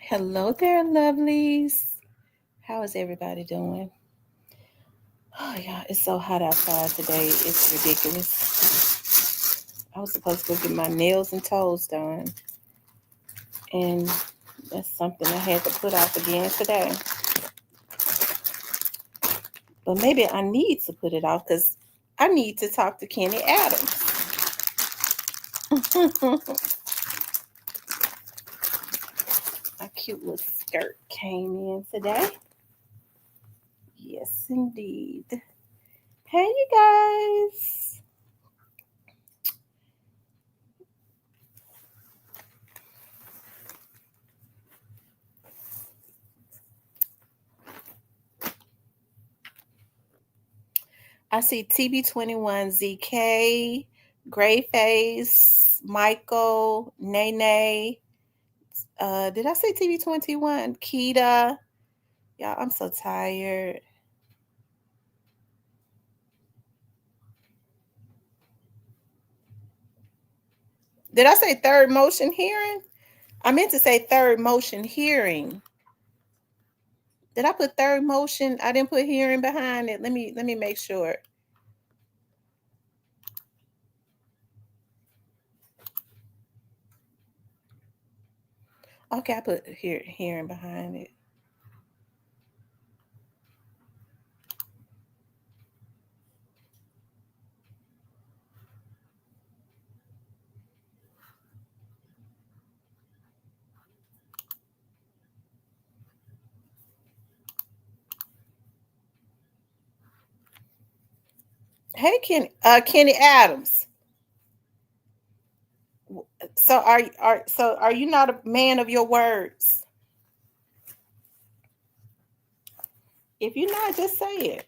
Hello there, lovelies. How is everybody doing? Oh, yeah, it's so hot outside today. It's ridiculous. I was supposed to go get my nails and toes done, and that's something I had to put off again today. But maybe I need to put it off because I need to talk to Kenny Adams. My cute little skirt came in today. Yes, indeed. Hey, you guys. I see TB21ZK, Grayface, Michael, Nene. Did I say TB21? Keita. Y'all, I'm so tired. Did I say third motion hearing? I meant to say third motion hearing. Did I put third motion? I didn't put hearing behind it. Let me make sure. Okay, I put hearing behind it. Hey, Kenny Adams. So are you not a man of your words? If you're not, just say it.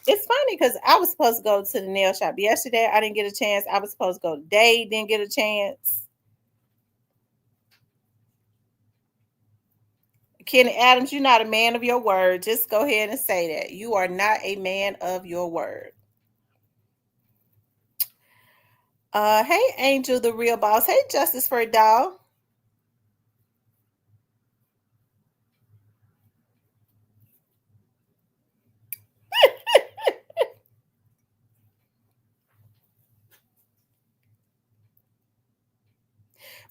It's funny because I was supposed to go to the nail shop yesterday. I didn't get a chance. I was supposed to go today. Didn't get a chance. Kenny Adams, you're not a man of your word. Just go ahead and say that. You are not a man of your word. Hey, Angel, the real boss. Hey, Justice for a Doll.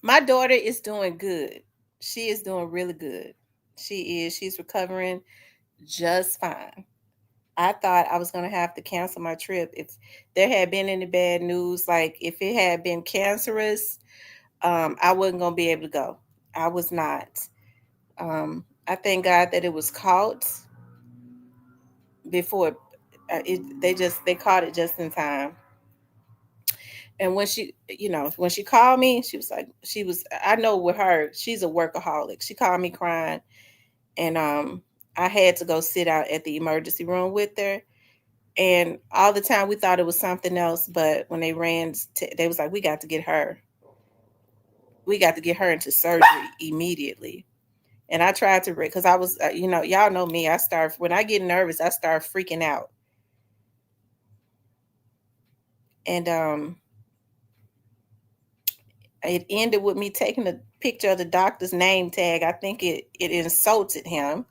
My daughter is doing good. She is doing really good. She is. She's recovering just fine. I thought I was going to have to cancel my trip if there had been any bad news. Like if it had been cancerous, I wasn't going to be able to go. I was not. I thank God that it was caught before they caught it just in time. And when when she called me, she was like, I know with her, she's a workaholic. She called me crying, and I had to go sit out at the emergency room with her. And all the time we thought it was something else, but when they they was like, we got to get her. We got to get her into surgery immediately. And I tried to, because I was, y'all know me. When I get nervous, I start freaking out. And it ended with me taking a picture of the doctor's name tag. I think it insulted him.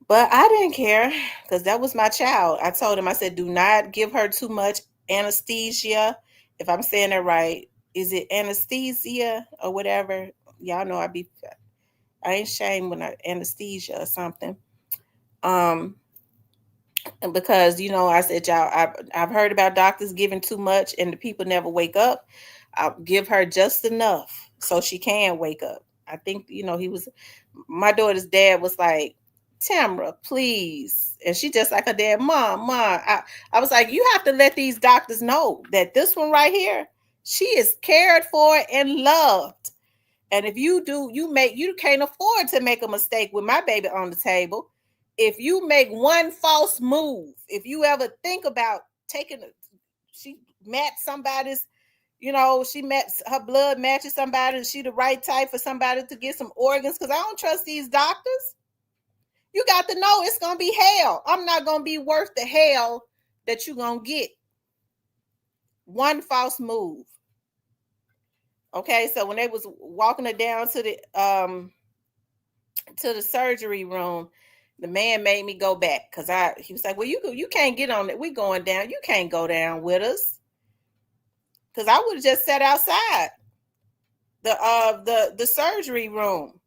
But I didn't care because that was my child. I told him, I said, do not give her too much anesthesia. If I'm saying that right, is it anesthesia or whatever? Y'all know I ain't ashamed when I anesthesia or something. And because I said, y'all, I've heard about doctors giving too much and the people never wake up. I'll give her just enough so she can wake up. I think my daughter's dad was like, Tamara, please. And she just like her dad, mom. I was like, you have to let these doctors know that this one right here, she is cared for and loved. And if you do, you can't afford to make a mistake with my baby on the table. If you make one false move, if you ever think about she met somebody's, she met her blood matches somebody, she the right type for somebody to get some organs, because I don't trust these doctors. You got to know it's gonna be hell. I'm not gonna be worth the hell that you're gonna get. One false move. Okay, so when they was walking her down to the surgery room, the man made me go back because he was like, well, you can't get on it. We going down. You can't go down with us. Because I would have just sat outside the surgery room.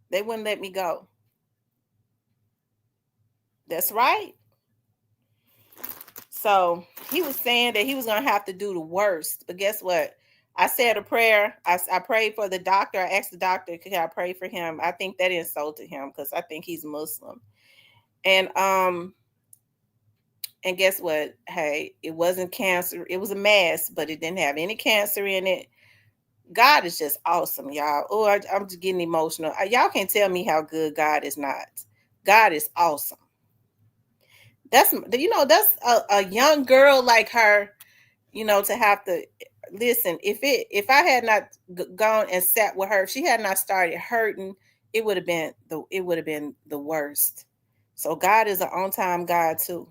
They wouldn't let me go. That's right. So he was saying that he was gonna have to do the worst. But guess what? I said a prayer. I prayed for the doctor. I asked the doctor, could I pray for him? I think that insulted him because I think he's Muslim. And and guess what? Hey, it wasn't cancer. It was a mass, but it didn't have any cancer in it. God is just awesome, y'all. Oh, I'm just getting emotional. Y'all can't tell me how good God is not. God is awesome. That's a young girl like her, to have to listen. If I had not gone and sat with her, if she had not started hurting, it would have been the worst. So God is an on time God too.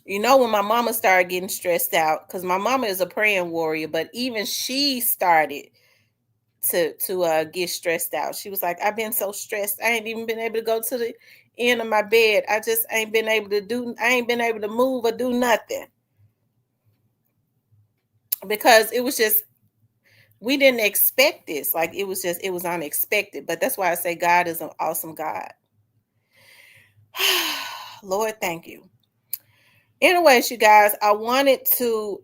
When my mama started getting stressed out, because my mama is a praying warrior, but even she started to get stressed out. She was like, I've been so stressed. I ain't even been able to go to the end of my bed. I just ain't been able to I ain't been able to move or do nothing. Because it was just we didn't expect this. Like it was unexpected. But that's why I say God is an awesome God. Lord, thank you. Anyways, you guys, I wanted to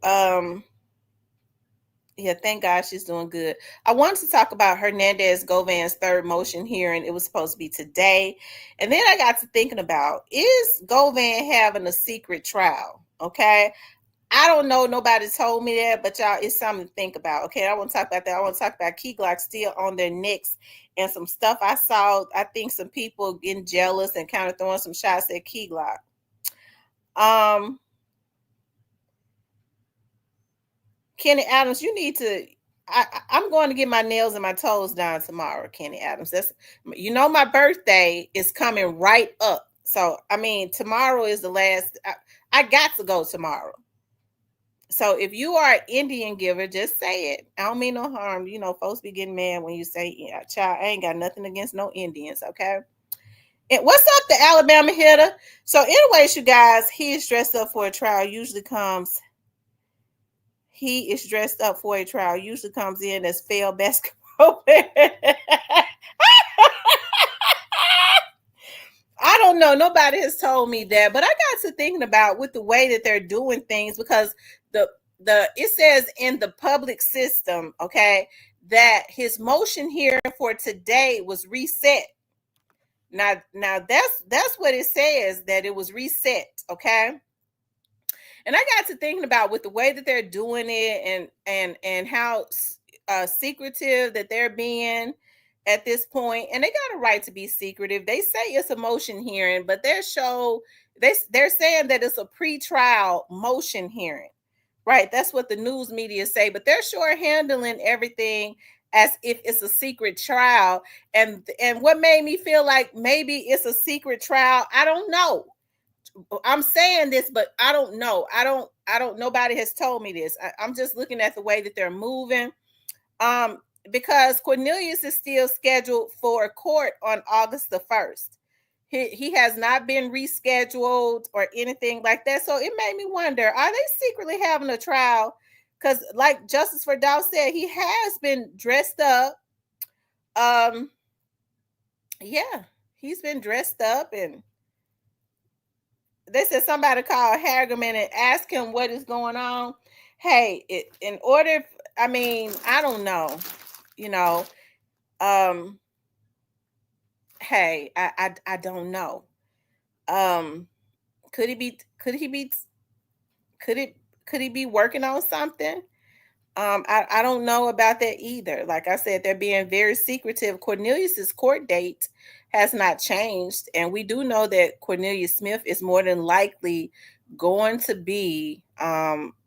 yeah, thank God she's doing good. I wanted to talk about Hernandez Govan's third motion hearing. It was supposed to be today. And then I got to thinking about, is Govan having a secret trial? Okay. I don't know. Nobody told me that, but y'all, it's something to think about. Okay. I want to talk about that. I want to talk about Key Glock still on their necks and some stuff I saw. I think some people getting jealous and kind of throwing some shots at Key Glock. Kenny Adams, you need to. I'm going to get my nails and my toes done tomorrow, Kenny Adams. My birthday is coming right up. So I mean, tomorrow is the last. I got to go tomorrow. So if you are an Indian giver, just say it. I don't mean no harm. Folks be getting mad when you say, yeah, child, I ain't got nothing against no Indians, okay? And what's up, the Alabama hitter? So, anyways, you guys, he is dressed up for a trial. He is dressed up for a trial. Usually comes in as failed basketball player. I don't know. Nobody has told me that, but I got to thinking about with the way that they're doing things because it says in the public system, okay, that his motion hearing for today was reset. Now that's what it says, that it was reset, okay? And I got to thinking about with the way that they're doing it and how secretive that they're being at this point, and they got a right to be secretive. They say it's a motion hearing, but they're saying that it's a pre-trial motion hearing, right? That's what the news media say, but they're sure handling everything as if it's a secret trial. And what made me feel like maybe it's a secret trial, I don't know. I'm saying this, but I don't know. I don't. Nobody has told me this. I'm just looking at the way that they're moving. Um, because Cornelius is still scheduled for court on August the 1st. He has not been rescheduled or anything like that. So it made me wonder: are they secretly having a trial? Because, like Justice Verdal said, he has been dressed up. Um, yeah, he's been dressed up and they said somebody called Hagerman and asked him what is going on. Hey, in order, I mean, I don't know, you know. Um, hey, I don't know. Um, could he be? Could he be? Could it? Could he be working on something? I don't know about that either. Like I said, they're being very secretive. Cornelius's court date has not changed, and we do know that Cornelius Smith is more than likely going to be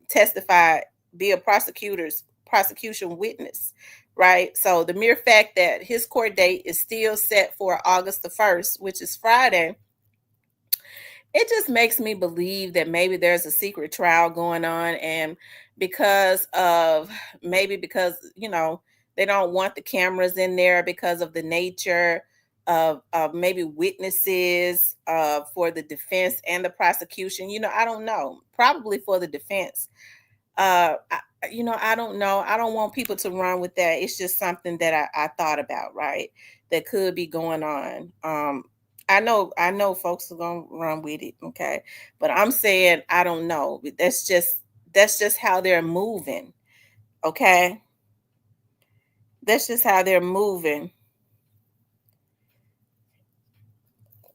testify, be a prosecution witness, right? So the mere fact that his court date is still set for August the 1st, which is Friday, it just makes me believe that maybe there's a secret trial going on, and because of, maybe because they don't want the cameras in there because of the nature of maybe witnesses for the defense and the prosecution. I don't know, probably for the defense. I don't know. I don't want people to run with that. It's just something that I thought about, right? That could be going on. I know folks are gonna run with it, okay. But I'm saying I don't know. That's just how they're moving. Okay. That's just how they're moving.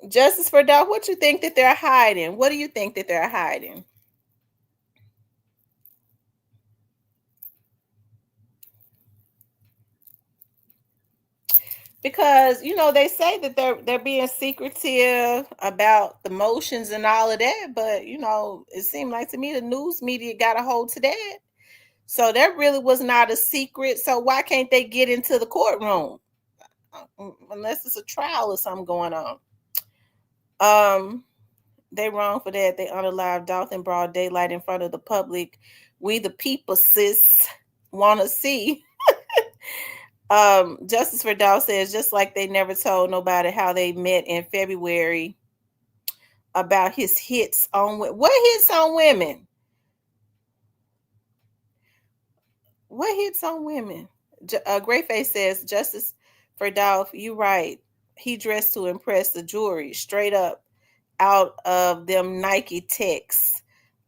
Justice for Dog, what you think that they're hiding? What do you think that they're hiding? Because they say that they're being secretive about the motions and all of that, but it seemed like to me the news media got a hold to that. So that really was not a secret. So why can't they get into the courtroom? Unless it's a trial or something going on. um they wrong for that. They unalive Dolph in broad daylight in front of the public. We the people, sis, want to see. Justice for Dow says, just like they never told nobody how they met in February about his hits on what hits on women? What hits on women? Greyface says, Justice for Dolph, you right. He dressed to impress the jury, straight up out of them Nike techs.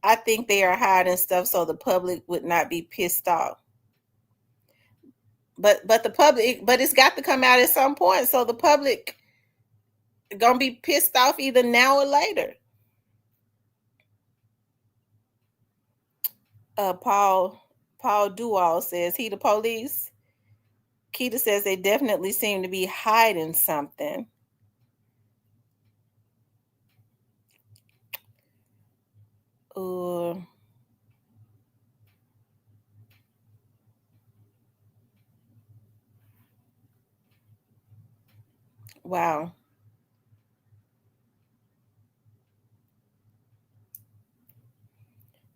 I think they are hiding stuff so the public would not be pissed off. But the public, but it's got to come out at some point, so the public gonna be pissed off either now or later. Paul Dual says, he the police. Keita says they definitely seem to be hiding something. Uh, wow.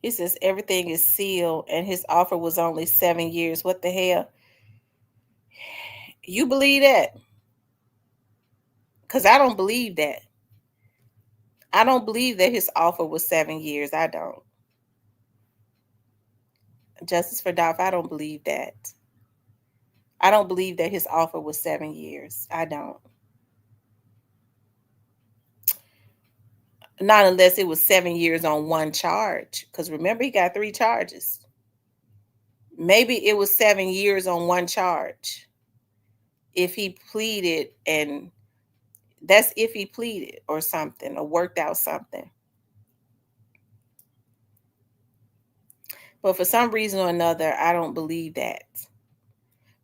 He says everything is sealed and his offer was only 7 years. What the hell? You believe that? Because I don't believe that. I don't believe that his offer was 7 years. I don't. Justice for Dolph, I don't believe that. I don't believe that his offer was 7 years. I don't. Not unless it was 7 years on one charge. Because remember, he got three charges. Maybe it was 7 years on one charge. If he pleaded, and that's if he pleaded or something or worked out something. But for some reason or another, I don't believe that.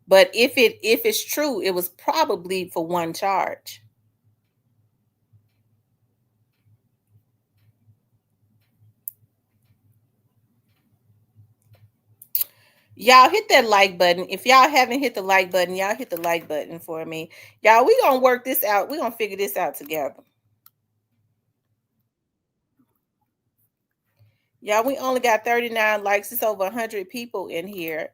But if it's true, it was probably for one charge. Y'all hit that like button. If y'all haven't hit the like button, y'all hit the like button for me. Y'all, we gonna work this out. We gonna figure this out together. Y'all, we only got 39 likes. It's over 100 people in here.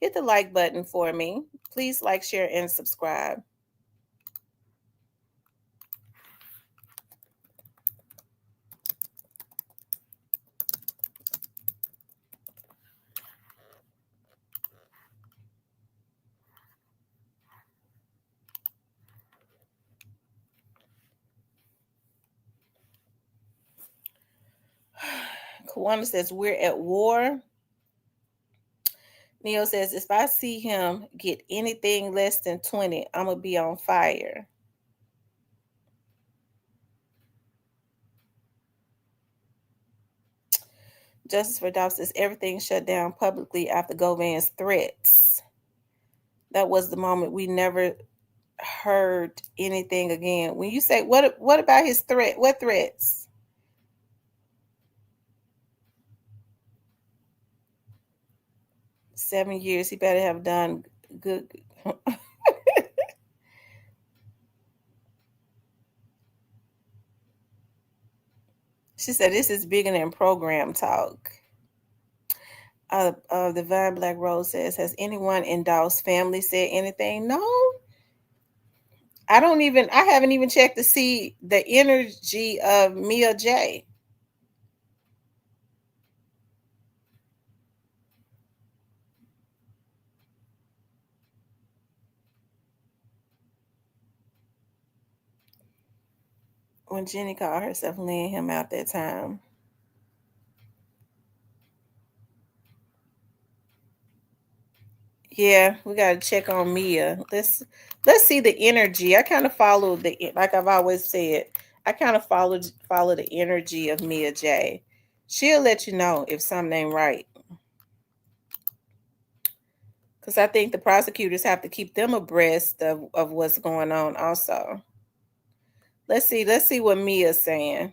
Hit the like button for me. Please like, share, and subscribe. Kawana says, we're at war. Neil says, if I see him get anything less than 20, I'm going to be on fire. Justice for Dobbs says everything shut down publicly after Govan's threats. That was the moment we never heard anything again. When you say what about his threat? What threats? 7 years. He better have done good. She said this is bigger than program talk. The Vine Black Rose says, has anyone in Dawes' family said anything? No. I haven't even checked to see the energy of Mia J. When Jenny called herself laying him out that time. Yeah, we gotta check on Mia. Let's see the energy. I kind of follow like I've always said. I kind of follow the energy of Mia J. She'll let you know if something ain't right. Because I think the prosecutors have to keep them abreast of what's going on also. Let's see what Mia's saying.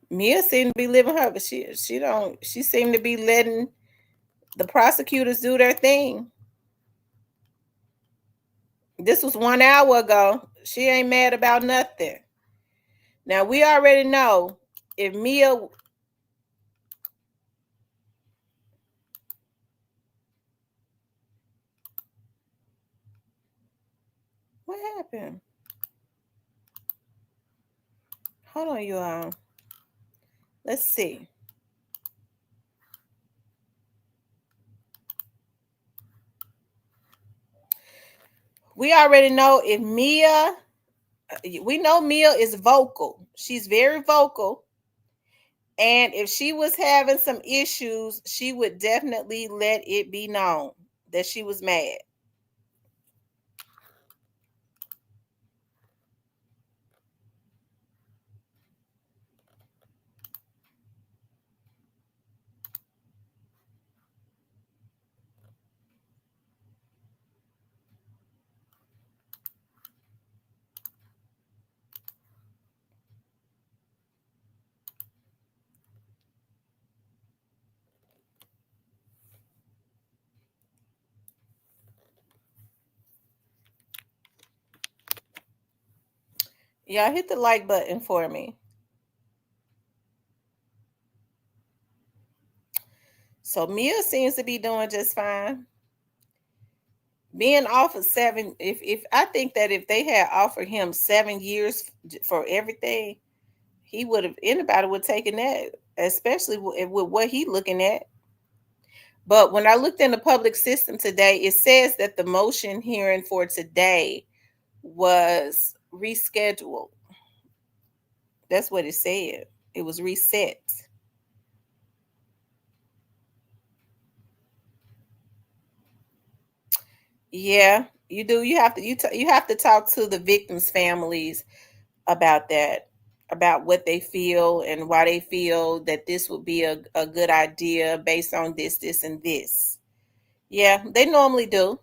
Mia seemed to be living her, but she seemed to be letting the prosecutors do their thing. This was 1 hour ago. She ain't mad about nothing. Now we already know if Mia, what happened? Hold on, you all. Let's see. We already know if Mia, we know Mia is vocal. She's very vocal. And if she was having some issues, she would definitely let it be known that she was mad. Y'all hit the like button for me. So Mia seems to be doing just fine. Being offered seven, if I think that if they had offered him 7 years for everything, he would have anybody would have taken that, especially with what he looking at. But when I looked in the public system today, it says that the motion hearing for today was rescheduled. That's what it said. It was reset. Yeah, you do. You have to talk to the victims' families about that, about what they feel and why they feel that this would be a good idea based on this, and this. Yeah, they normally do.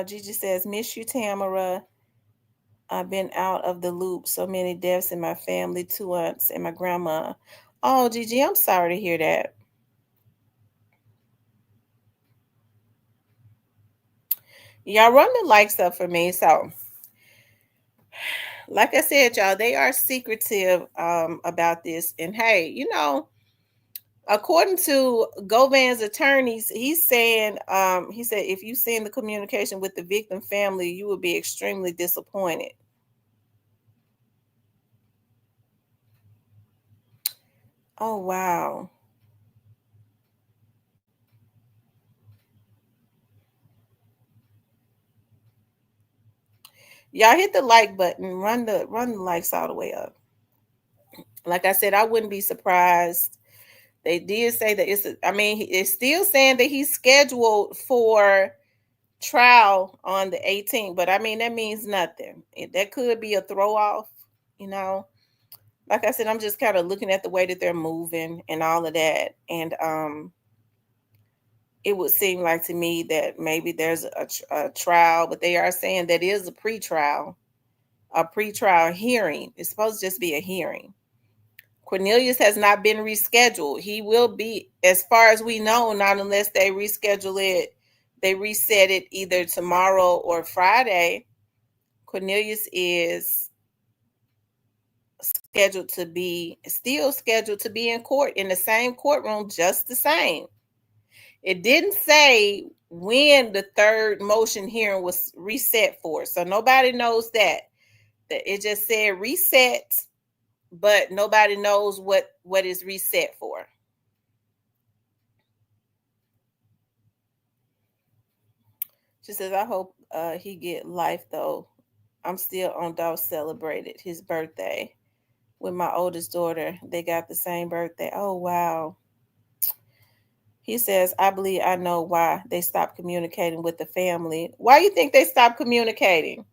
Gigi says, miss you, Tamara. I've been out of the loop. So many deaths in my family, 2 aunts, and my grandma. Oh, Gigi, I'm sorry to hear that. Y'all run the likes up for me. So, like I said, y'all, they are secretive about this. And hey, according to Govan's attorneys, he's saying, he said, if you send the communication with the victim family, you will be extremely disappointed. Oh, wow. Y'all hit the like button, run the likes all the way up. Like I said, I wouldn't be surprised They did say that I mean, it's still saying that he's scheduled for trial on the 18th, but I mean, that means nothing. That could be a throw off, you know. Like I said, I'm just kind of looking at the way that they're moving and all of that. And it would seem like to me that maybe there's a trial, but they are saying that is a pretrial hearing. It's supposed to just be a hearing. Cornelius has not been rescheduled. He will be, as far as we know, not unless they reschedule it, they reset it either tomorrow or Friday. Cornelius is still scheduled to be in court in the same courtroom, just the same. It didn't say when the third motion hearing was reset for, so nobody knows that. That it just said reset, but nobody knows what is reset for. She says, I hope he get life though. I'm still on Dolph celebrated his birthday with my oldest daughter. They got the same birthday. Oh wow. He says, I believe I know why they stopped communicating with the family. Why you think they stopped communicating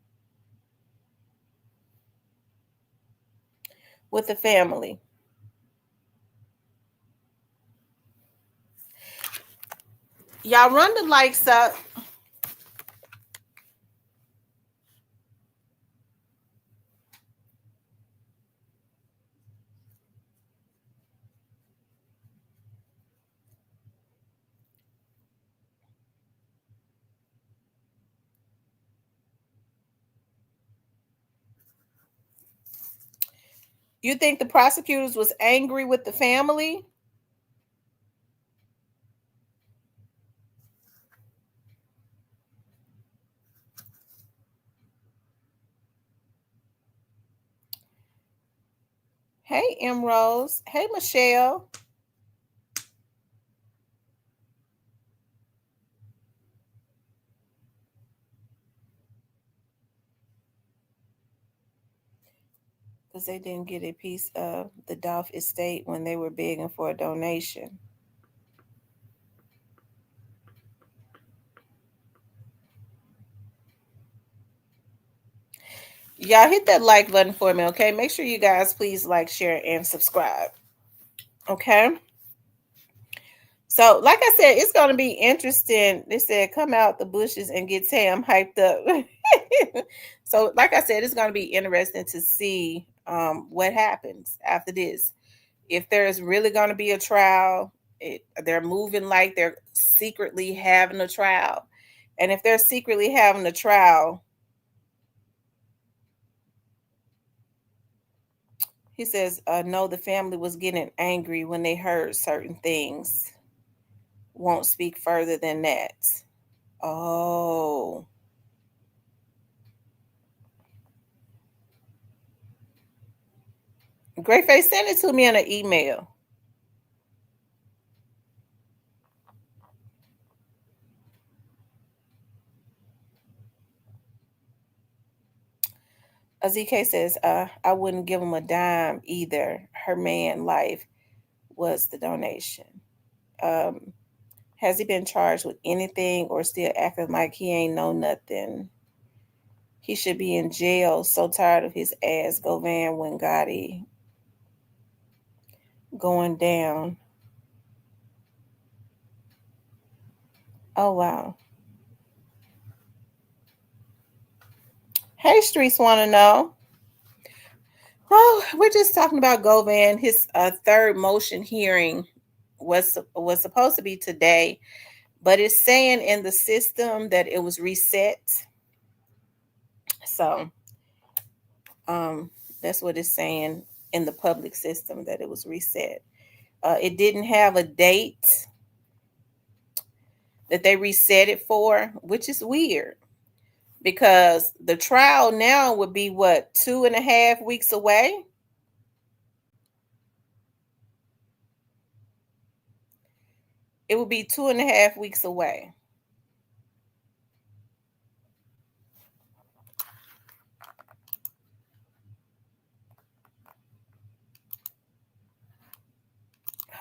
with the family? Y'all run the likes up. You think the prosecutors was angry with the family? Hey, Emerose. Hey, Michelle. Because they didn't get a piece of the Dolph estate when they were begging for a donation. Y'all hit that like button for me, okay? Make sure you guys please like, share, and subscribe. Okay. So, like I said, it's going to be interesting. They said, come out the bushes and get Tam hyped up. So, like I said, it's going to be interesting to see what happens after this. If there's really going to be a trial, they're moving like they're secretly having a trial. And if they're secretly having a trial, he says, no, the family was getting angry when they heard certain things. Won't speak further than that. Oh. Great Face, send it to me in an email. ZK says, I wouldn't give him a dime either. Her man life was the donation. Has he been charged with anything or still acting like he ain't know nothing? He should be in jail. So tired of his ass Govan Wingati going down. Oh wow. Hey, Streets want to know. Oh, we're just talking about Govan. His third motion hearing was supposed to be today, but it's saying in the system that it was reset. So um, that's what it's saying in the public system, that it was reset. It didn't have a date that they reset it for, which is weird because the trial now would be what, 2.5 weeks away? It would be 2.5 weeks away.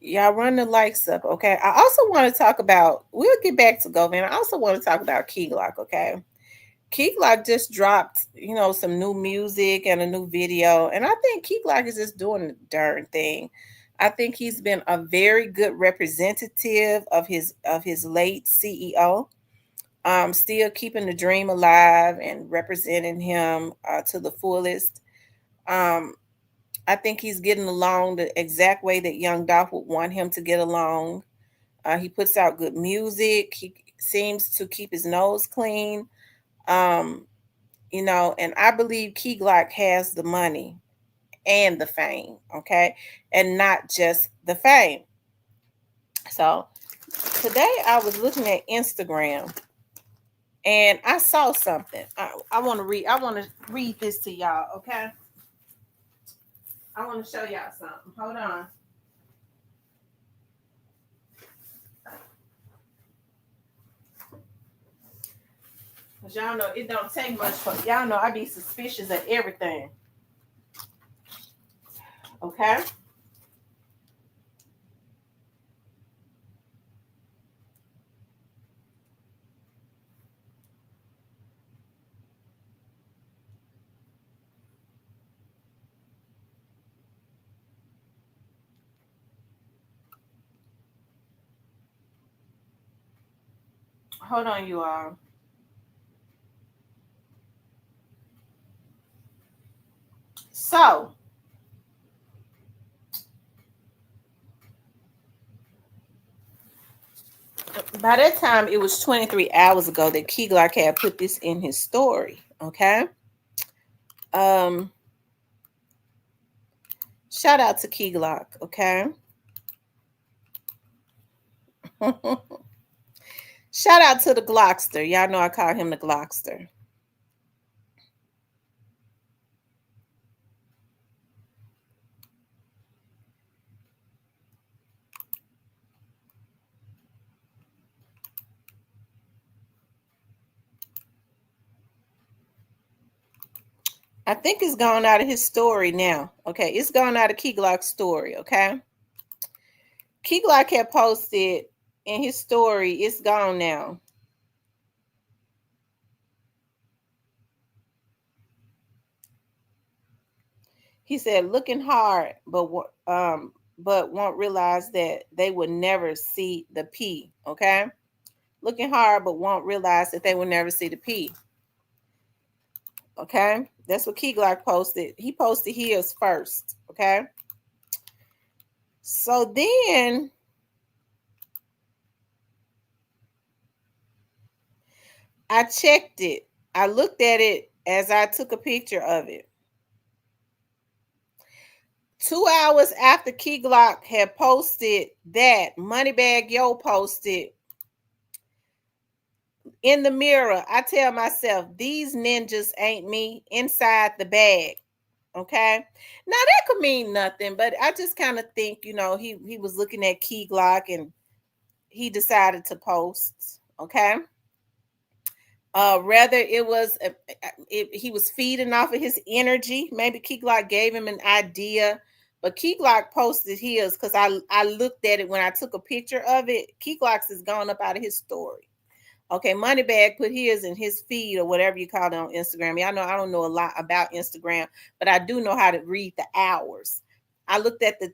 Y'all run the likes up, okay? I also want to talk about, we'll get back to Govan. I also want to talk about Key Glock, okay? Key Glock just dropped, some new music and a new video. And I think Key Glock is just doing the darn thing. I think he's been a very good representative of his late CEO. Still keeping the dream alive and representing him to the fullest. Um, I think he's getting along the exact way that Young Dolph would want him to get along. He puts out good music. He seems to keep his nose clean. Um, and I believe Key Glock has the money and the fame, okay, and not just the fame. So today I was looking at Instagram and I saw something. I want to read. I want to read this to y'all, okay? I want to show y'all something. Hold on. Cause y'all know it don't take much for y'all know I be suspicious of everything. Okay. Hold on, you all. So by that time, it was 23 hours ago that Key Glock had put this in his story. Okay. Um, Shout out to Key Glock. Okay. Shout out to the Glockster. Y'all know I call him the Glockster. I think it's gone out of his story now. Okay, it's gone out of Key Glock's story. Okay, Key Glock had posted in his story. It's gone now. He said, "Looking hard, but won't realize that they will never see the P." Okay, looking hard, but won't realize that they will never see the P. Okay, that's what Key Glock posted. He posted his first. Okay, so then I checked it. I looked at it as I took a picture of it. 2 hours after Key Glock had posted that, Moneybag Yo posted, "In the mirror, I tell myself, these ninjas ain't me inside the bag." Okay. Now that could mean nothing, but I just kind of think, he was looking at Key Glock and he decided to post. Okay. Rather it was he was feeding off of his energy. Maybe Key Glock gave him an idea, but Key Glock posted his because I looked at it when I took a picture of it. Key Glock's is gone up out of his story. Okay, Moneybag put his in his feed or whatever you call it on Instagram. Y'all know I don't know a lot about Instagram, but I do know how to read the hours. I looked at the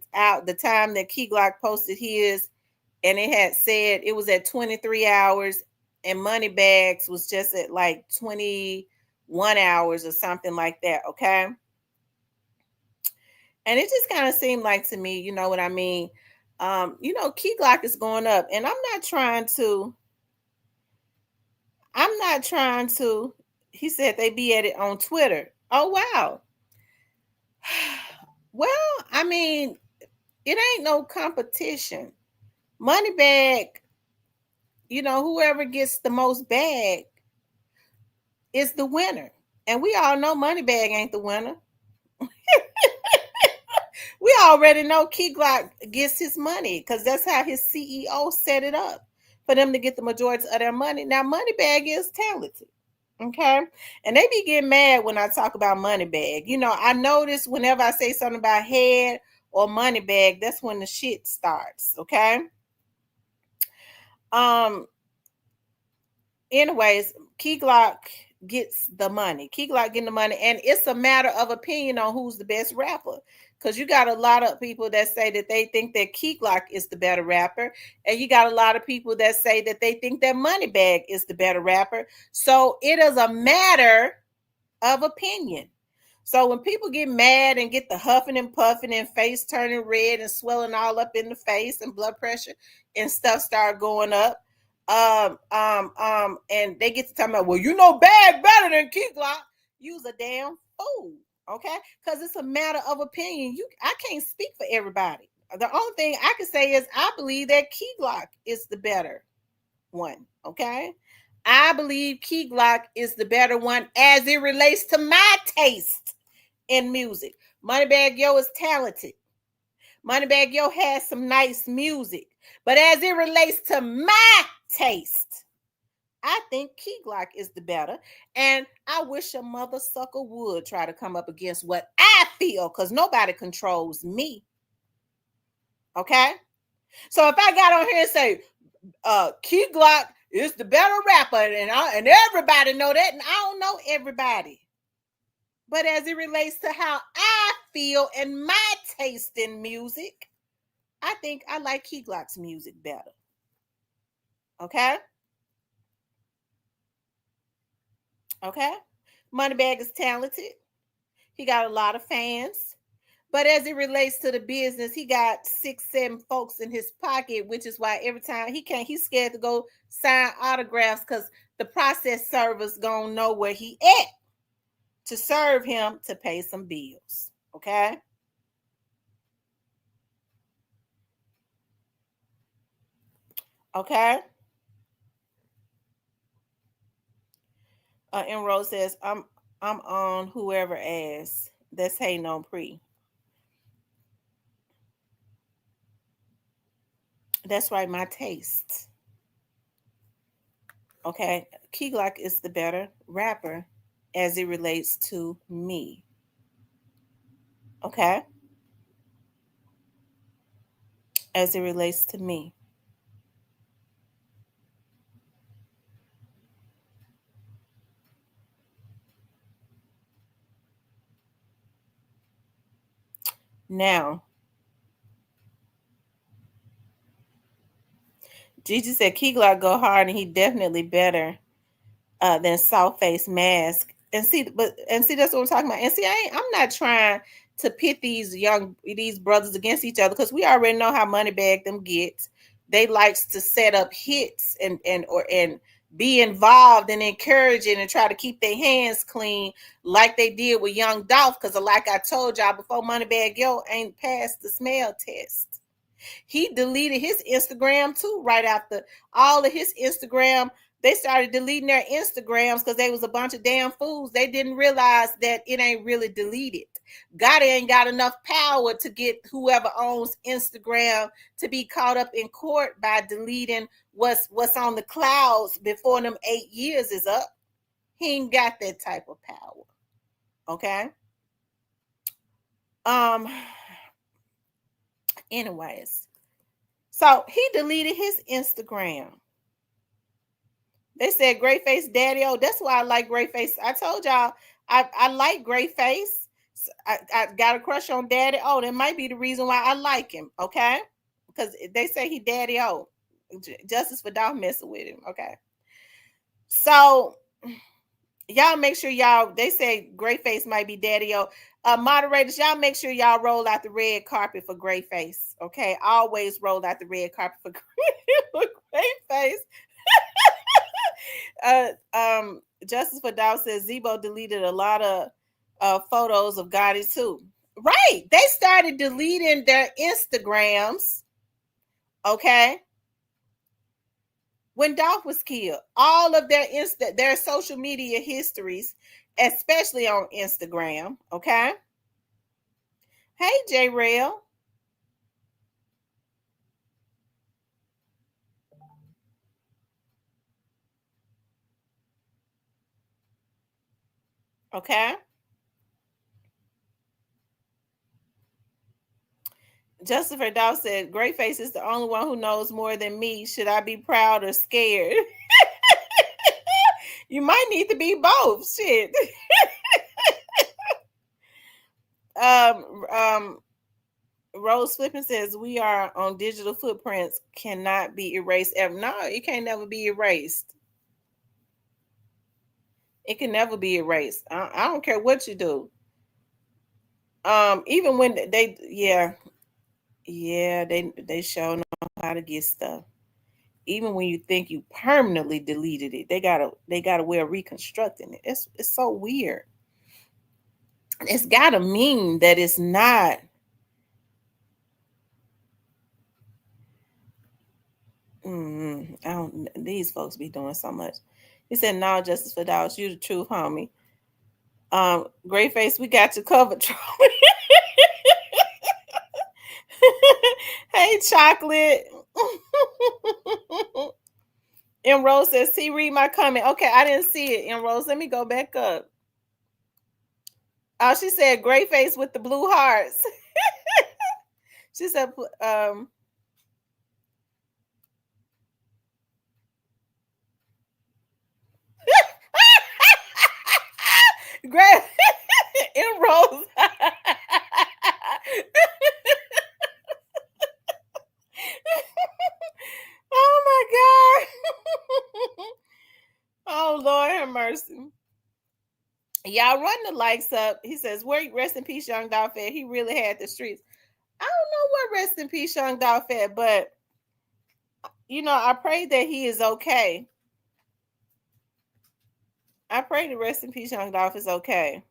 time that Key Glock posted his, and it had said it was at 23 hours, and Moneybags was just at like 21 hours or something like that. Okay, and it just kind of seemed like to me, you know what I mean. Key Glock is going up, and I'm not trying to. He said they be at it on Twitter. Oh wow. Well, I mean, it ain't no competition. Moneybag, whoever gets the most bag is the winner. And we all know Moneybag ain't the winner. We already know Key Glock gets his money because that's how his CEO set it up for them to get the majority of their money. Now, Moneybag is talented. Okay. And they be getting mad when I talk about Moneybag. I notice whenever I say something about head or Moneybagg, that's when the shit starts. Okay. Um. Anyways, Key Glock gets the money. Key Glock getting the money, and it's a matter of opinion on who's the best rapper. Because you got a lot of people that say that they think that Key Glock is the better rapper, and you got a lot of people that say that they think that Moneybagg is the better rapper. So it is a matter of opinion. So when people get mad and get the huffing and puffing and face turning red and swelling all up in the face and blood pressure and stuff start going up, and they get to talking about, well, you know, Bag better than Key Glock. Use a damn fool, okay? Because it's a matter of opinion. I can't speak for everybody. The only thing I can say is I believe that Key Glock is the better one, okay? I believe Key Glock is the better one as it relates to my taste in music. Moneybagg Yo is talented. Moneybagg Yo has some nice music. But as it relates to my taste, I think Key Glock is the better. And I wish a mother sucker would try to come up against what I feel, because nobody controls me. Okay? So if I got on here and say, Key Glock is the better rapper, and everybody know that, and I don't know everybody. But as it relates to how I feel and my taste in music, I think I like Key Glock's music better. Okay? Okay? Moneybagg is talented. He got a lot of fans. But as it relates to the business, he got 6, 7 folks in his pocket, which is why every time he's scared to go sign autographs because the process server's gonna know where he at to serve him to pay some bills. Okay. Okay. Enroll says, I'm on whoever asks. That's hating on Pre. That's right, my taste. Okay. Key Glock is the better rapper as it relates to me. Okay. As it relates to me. Now, Gigi said Key Glock go hard and he definitely better than South Face Mask. And see that's what we're talking about. And see, I'm not trying to pit these brothers against each other because we already know how Moneybagg them gets. They likes to set up hits and be involved and encouraging and try to keep their hands clean like they did with Young Dolph. Because like I told y'all before, Moneybagg Yo ain't passed the smell test. He deleted his Instagram too right after all of his Instagram. They started deleting their Instagrams because they was a bunch of damn fools. They didn't realize that it ain't really deleted. Gotti ain't got enough power to get whoever owns Instagram to be caught up in court by deleting what's on the clouds before them 8 years is up. He ain't got that type of power. Okay. Um. Anyways, so he deleted his Instagram. They said Gray Face Daddy. Oh, that's why I like Gray Face. I told y'all I like Gray Face. I got a crush on Daddy. Oh, that might be the reason why I like him. Okay, because they say he Daddy. Oh, Justice for Dolph messing with him. Okay, so y'all make sure y'all. They say Gray Face might be Daddy. Oh, moderators, y'all make sure y'all roll out the red carpet for Gray Face. Okay, always roll out the red carpet for Gray Face. Justice for Dow says Zebo deleted a lot of photos of Gotti too. Right. They started deleting their Instagrams. Okay. When Dolph was killed, all of their social media histories, especially on Instagram. Okay. Hey J Rail. Okay. Justifer Dow said, Great Face is the only one who knows more than me. Should I be proud or scared? You might need to be both. Shit. um, Rose Flippin says, we are on digital footprints, cannot be erased ever. No, it can't never be erased. It can never be erased. I don't care what you do. Even when they show know how to get stuff. Even when you think you permanently deleted it, they got a way of reconstructing it. It's so weird. It's gotta mean that it's not. I don't. These folks be doing so much. He said, "No, Justice for Dollars, you the truth, homie." Great Face, we got you covered, Troy. Hey, Chocolate. M Rose says, "See, read my comment." Okay, I didn't see it. M Rose, let me go back up. Oh, she said, "Great Face with the blue hearts." She said, Great M Rose. Oh my God. Oh Lord have mercy. Y'all run the likes up. He says, "Where rest in peace, Young Dolph at? He really had the streets." I don't know what rest in peace, Young Dolph at, but I pray that he is okay. I pray the rest in peace, Young Dolph is okay.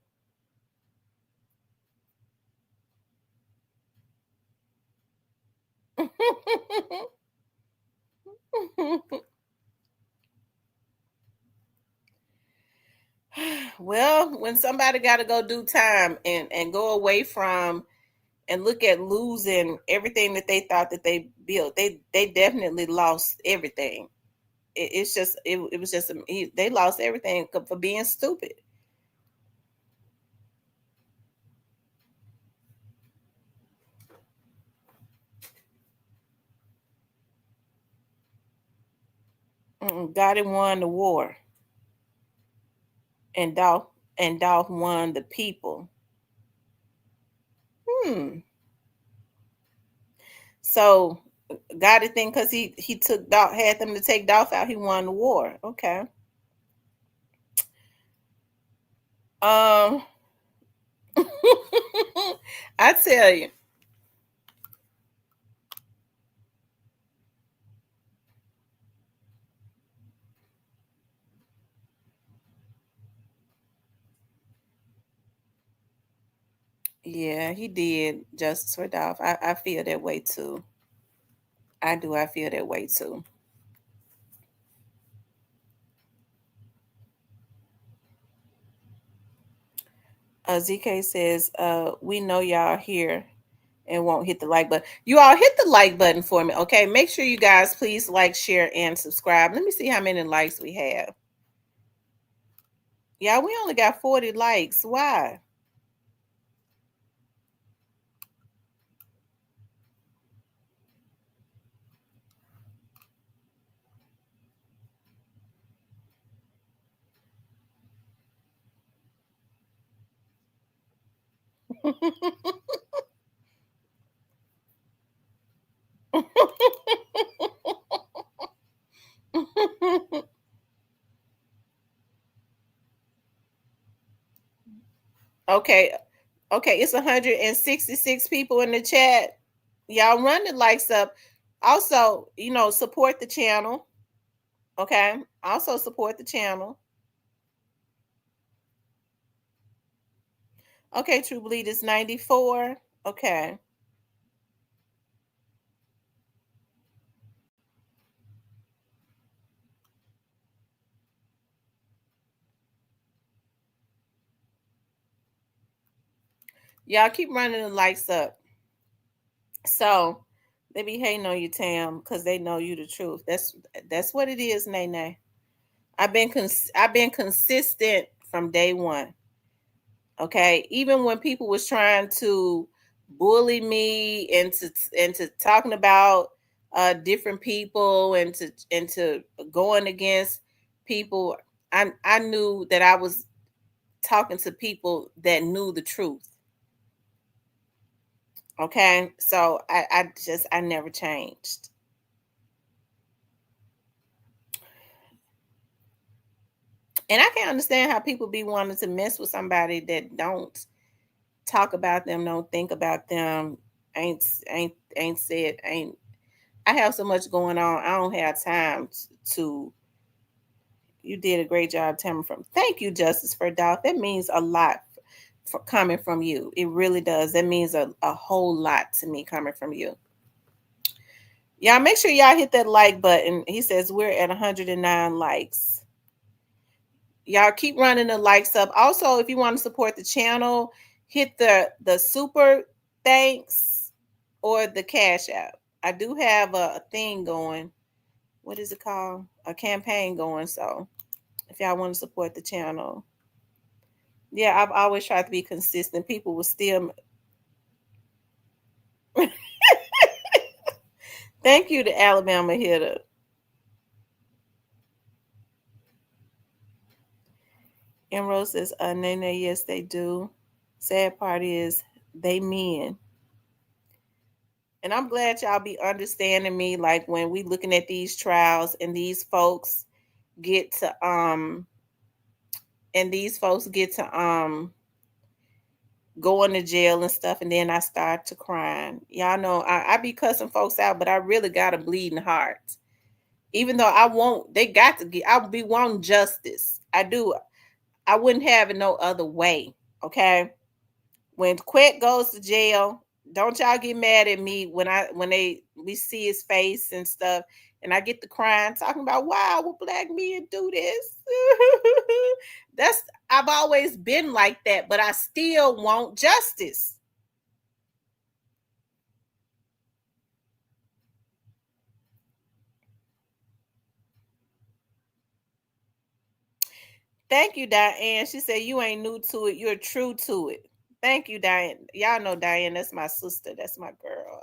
Well, when somebody got to go do time and go away from and look at losing everything that they thought that they built, they definitely lost everything. It's just it was just they lost everything for being stupid. Gotti won the war, and Dolph won the people. Hmm. So Gotti think because he took Dolph, had them to take Dolph out, he won the war. Okay. Um. I tell you. Yeah, he did justice for Dolph. I feel that way too. I do. I feel that way too. ZK says, we know y'all here and won't hit the like button. You all hit the like button for me, okay? Make sure you guys please like, share, and subscribe. Let me see how many likes we have. Yeah, we only got 40 likes. Why? Okay. Okay, it's 166 people in the chat. Y'all run the likes up. Also, support the channel. Okay. Also support the channel. Okay, True Bleed is 94. Okay. Y'all keep running the likes up. So they be hating on you, Tam, because they know you the truth. That's what it is, Nene. I've been consistent from day one. Okay. Even when people was trying to bully me into talking about different people and to going against people. I knew that I was talking to people that knew the truth. Okay, so I never changed. And I can't understand how people be wanting to mess with somebody that don't talk about them, don't think about them, ain't said, ain't. I have so much going on. I don't have time to. You did a great job, Tamara. From thank you, Justice for Doubt. That means a lot for coming from you. It really does. That means a whole lot to me coming from you. Y'all make sure y'all hit that like button. He says we're at 109 likes. Y'all keep running the likes up. Also, if you want to support the channel, hit the super thanks or the cash app. I do have a thing going. What is it called? A campaign going. So if y'all want to support the channel, yeah, I've always tried to be consistent. People will still. Thank you to Alabama hitter. Emerald says, Nene, yes, they do. Sad part is they men. And I'm glad y'all be understanding me. Like when we looking at these trials and these folks get to going to jail and stuff, and then I start to crying. Y'all know I be cussing folks out, but I really got a bleeding heart. Even though I won't, they got to get. I'll be wanting justice. I do. I wouldn't have it no other way. Okay. When Quet goes to jail, don't y'all get mad at me when we see his face and stuff, and I get the crying talking about why would black men do this? That's I've always been like that, but I still want justice. Thank you, Diane. She said you ain't new to it, you're true to it. Thank you, Diane. Y'all know Diane, that's my sister, that's my girl.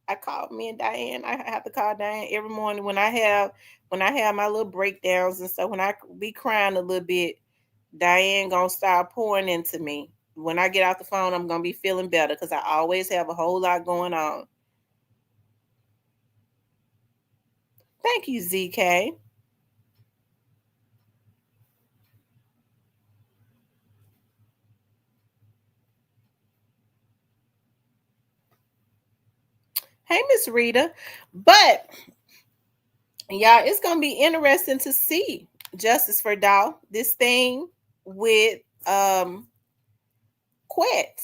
I call me and Diane. I have to call Diane every morning when I have my little breakdowns and stuff. When I be crying a little bit, Diane gonna start pouring into me. When I get off the phone, I'm gonna be feeling better because I always have a whole lot going on. Thank you, ZK. Hey, Miss Rita. But y'all, it's gonna be interesting to see Justice for Doll. This thing with Quet.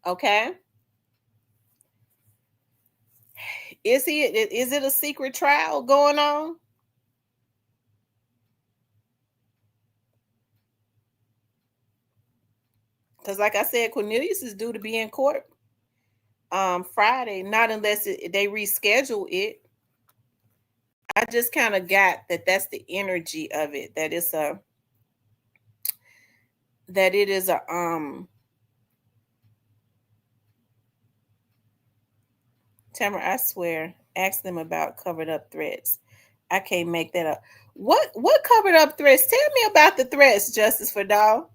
Okay. Is it a secret trial going on? Because like I said, Cornelius is due to be in court Friday, not unless they reschedule it. I just kind of got that's the energy of it, that it is a Tamara, I swear, ask them about covered up threats. I can't make that up. What covered up threats? Tell me about the threats, Justice for Doll.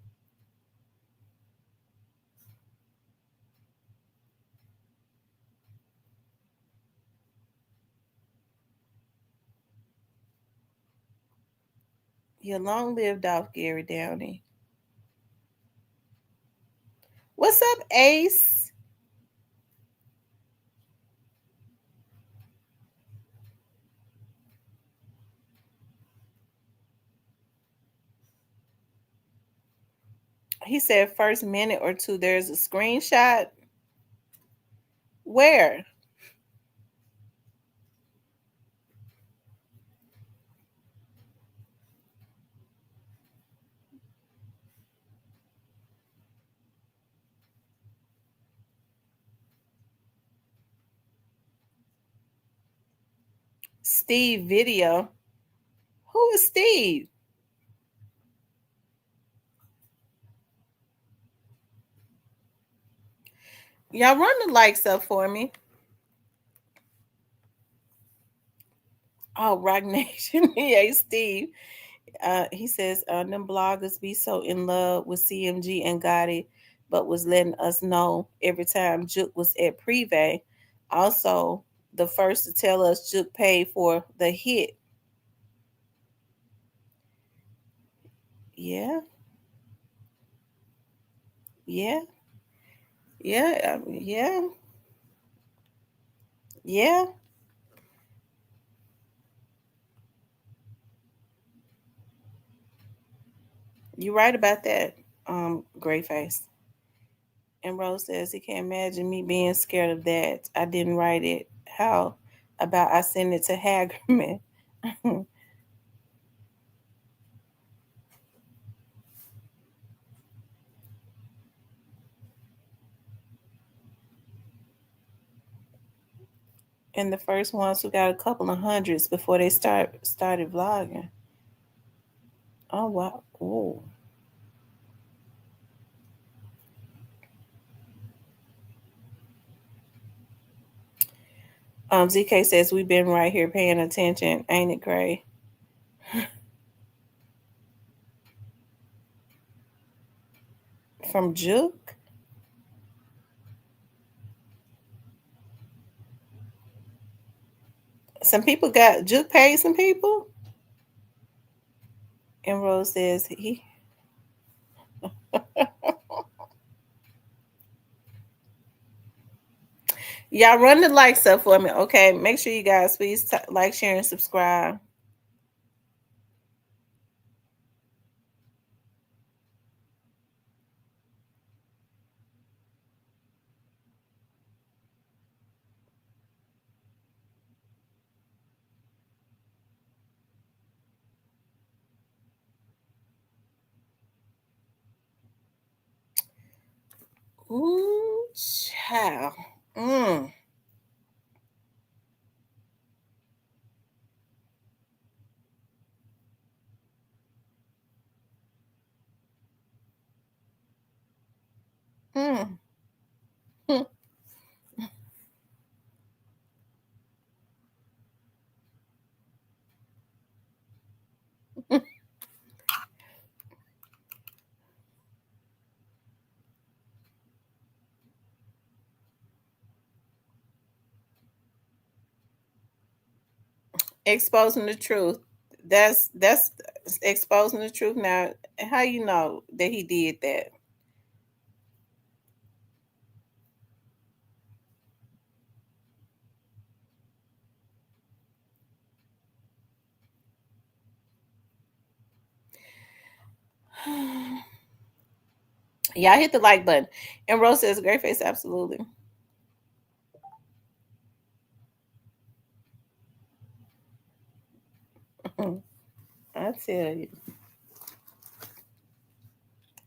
You long lived off Gary Downey. What's up, Ace? He said first minute or two, there's a screenshot. Where? Steve video. Who is Steve? Y'all run the likes up for me. Oh, Rock Nation. Yeah, Steve. He says, them bloggers be so in love with CMG and Gotti, but was letting us know every time Juke was at Privé. Also, the first to tell us Juke paid for the hit. Yeah, yeah, yeah, yeah, yeah. You're right about that, Gray Face. And Rose says he can't imagine me being scared of that. I didn't write it. How about I send it to Hagerman? And the first ones who got a couple of hundreds before they started vlogging. Oh wow. Ooh. ZK says we've been right here paying attention. Ain't it great? From Juke? Some people got Juke paid some people? And Rose says he y'all run the likes up for me. Okay. Make sure you guys please like, share, and subscribe. Ooh, child. Mm. Mm. Exposing the truth. That's exposing the truth. Now, how you know that he did that? Yeah, I hit the like button. And Rose says, "Great face, absolutely." I tell you,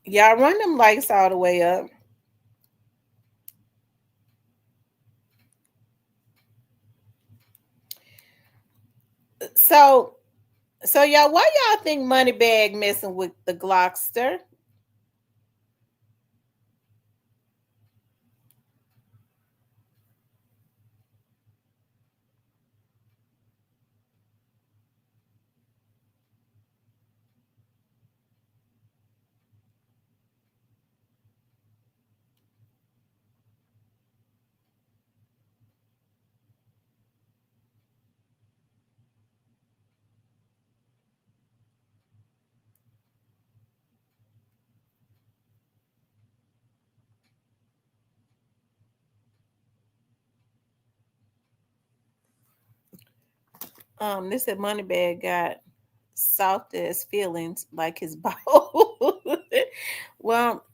y'all run them likes all the way up. So, so y'all, why y'all think Moneybag messing with the Glockster? They said Moneybag got soft as feelings like his ball. Well,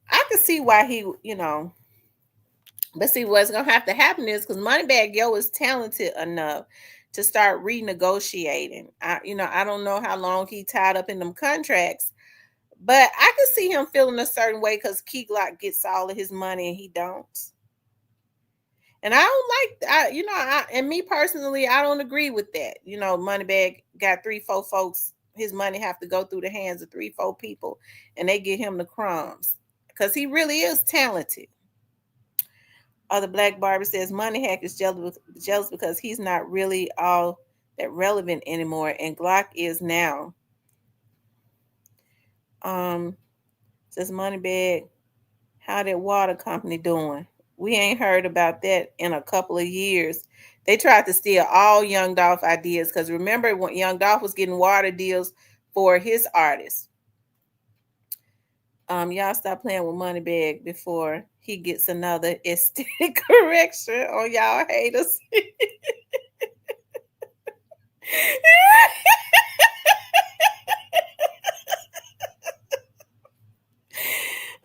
I could see why but see what's gonna have to happen is because Moneybag Yo is talented enough to start renegotiating. I don't know how long he tied up in them contracts, but I could see him feeling a certain way because Key Glock gets all of his money and he don't. And I don't like and me personally, I don't agree with that. Moneybag got 3, 4 folks, his money have to go through the hands of 3, 4 people, and they get him the crumbs. Because he really is talented. The Black Barber says Money Hack is jealous because he's not really all that relevant anymore, and Glock is now. Um, says Moneybag, how that water company doing? We ain't heard about that in a couple of years. They tried to steal all Young Dolph ideas because remember when Young Dolph was getting water deals for his artists. Y'all stop playing with Moneybag before he gets another aesthetic correction on y'all haters.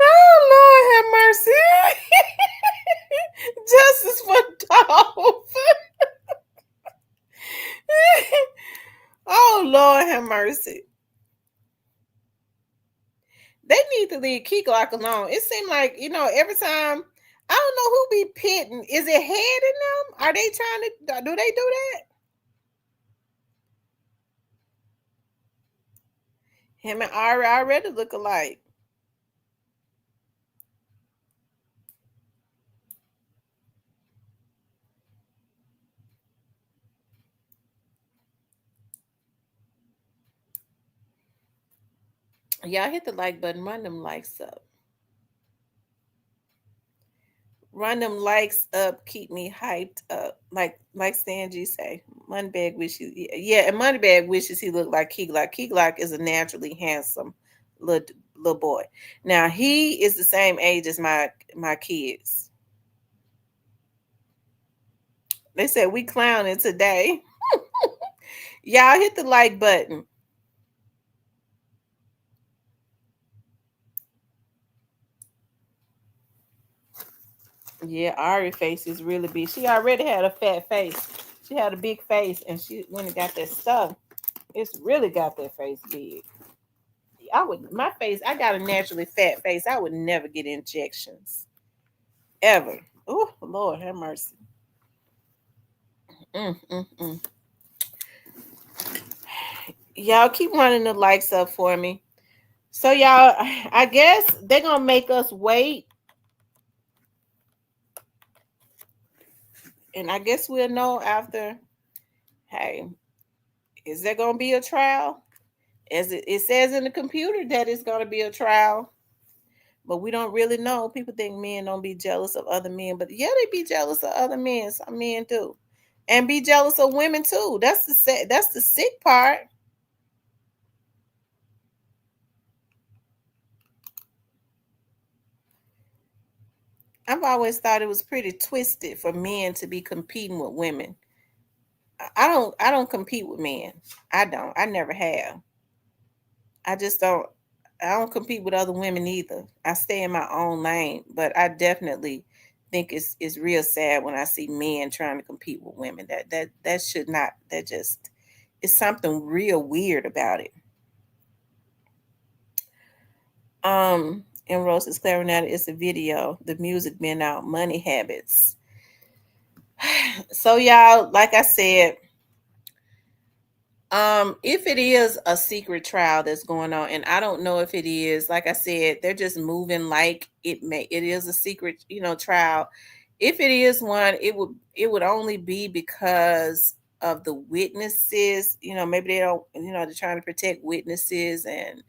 Oh Lord have mercy. Justice for Dolph. Oh Lord have mercy. They need to leave Key Glock alone. It seemed like, every time I don't know who be pitting. Is it Head in them? Are they trying to do they do that? Him and Ari already look alike. Y'all hit the like button, run them likes up. Run them likes up, keep me hyped up. Like Stan G say. Moneybag wishes, yeah, and Moneybag wishes he looked like Key Glock. Key Glock is a naturally handsome little boy. Now he is the same age as my kids. They said we clowning today. Y'all hit the like button. Yeah, Ari face is really big. She already had a fat face. She had a big face, and she when it got that stuff, it's really got that face big. I got a naturally fat face. I would never get injections. Ever. Oh, Lord have mercy. Mm, mm, mm. Y'all keep running the likes up for me. So y'all, I guess they're gonna make us wait. And I guess we'll know after. Hey, is there gonna be a trial? As it says in the computer that it's gonna be a trial. But we don't really know. People think men don't be jealous of other men, but yeah, they be jealous of other men. Some men do, and be jealous of women too. That's the sick part. I've always thought it was pretty twisted for men to be competing with women. I don't compete with men. I don't. I never have. I just don't. I don't compete with other women either. I stay in my own lane, but I definitely think it's real sad when I see men trying to compete with women. That should not. That just it's something real weird about it. And Rose's clarinet is a video. The music been out. Money habits. So y'all, like I said, if it is a secret trial that's going on, and I don't know if it is, like I said, they're just moving like it is a secret, trial. If it is one, it would only be because of the witnesses. Maybe they don't, they're trying to protect witnesses and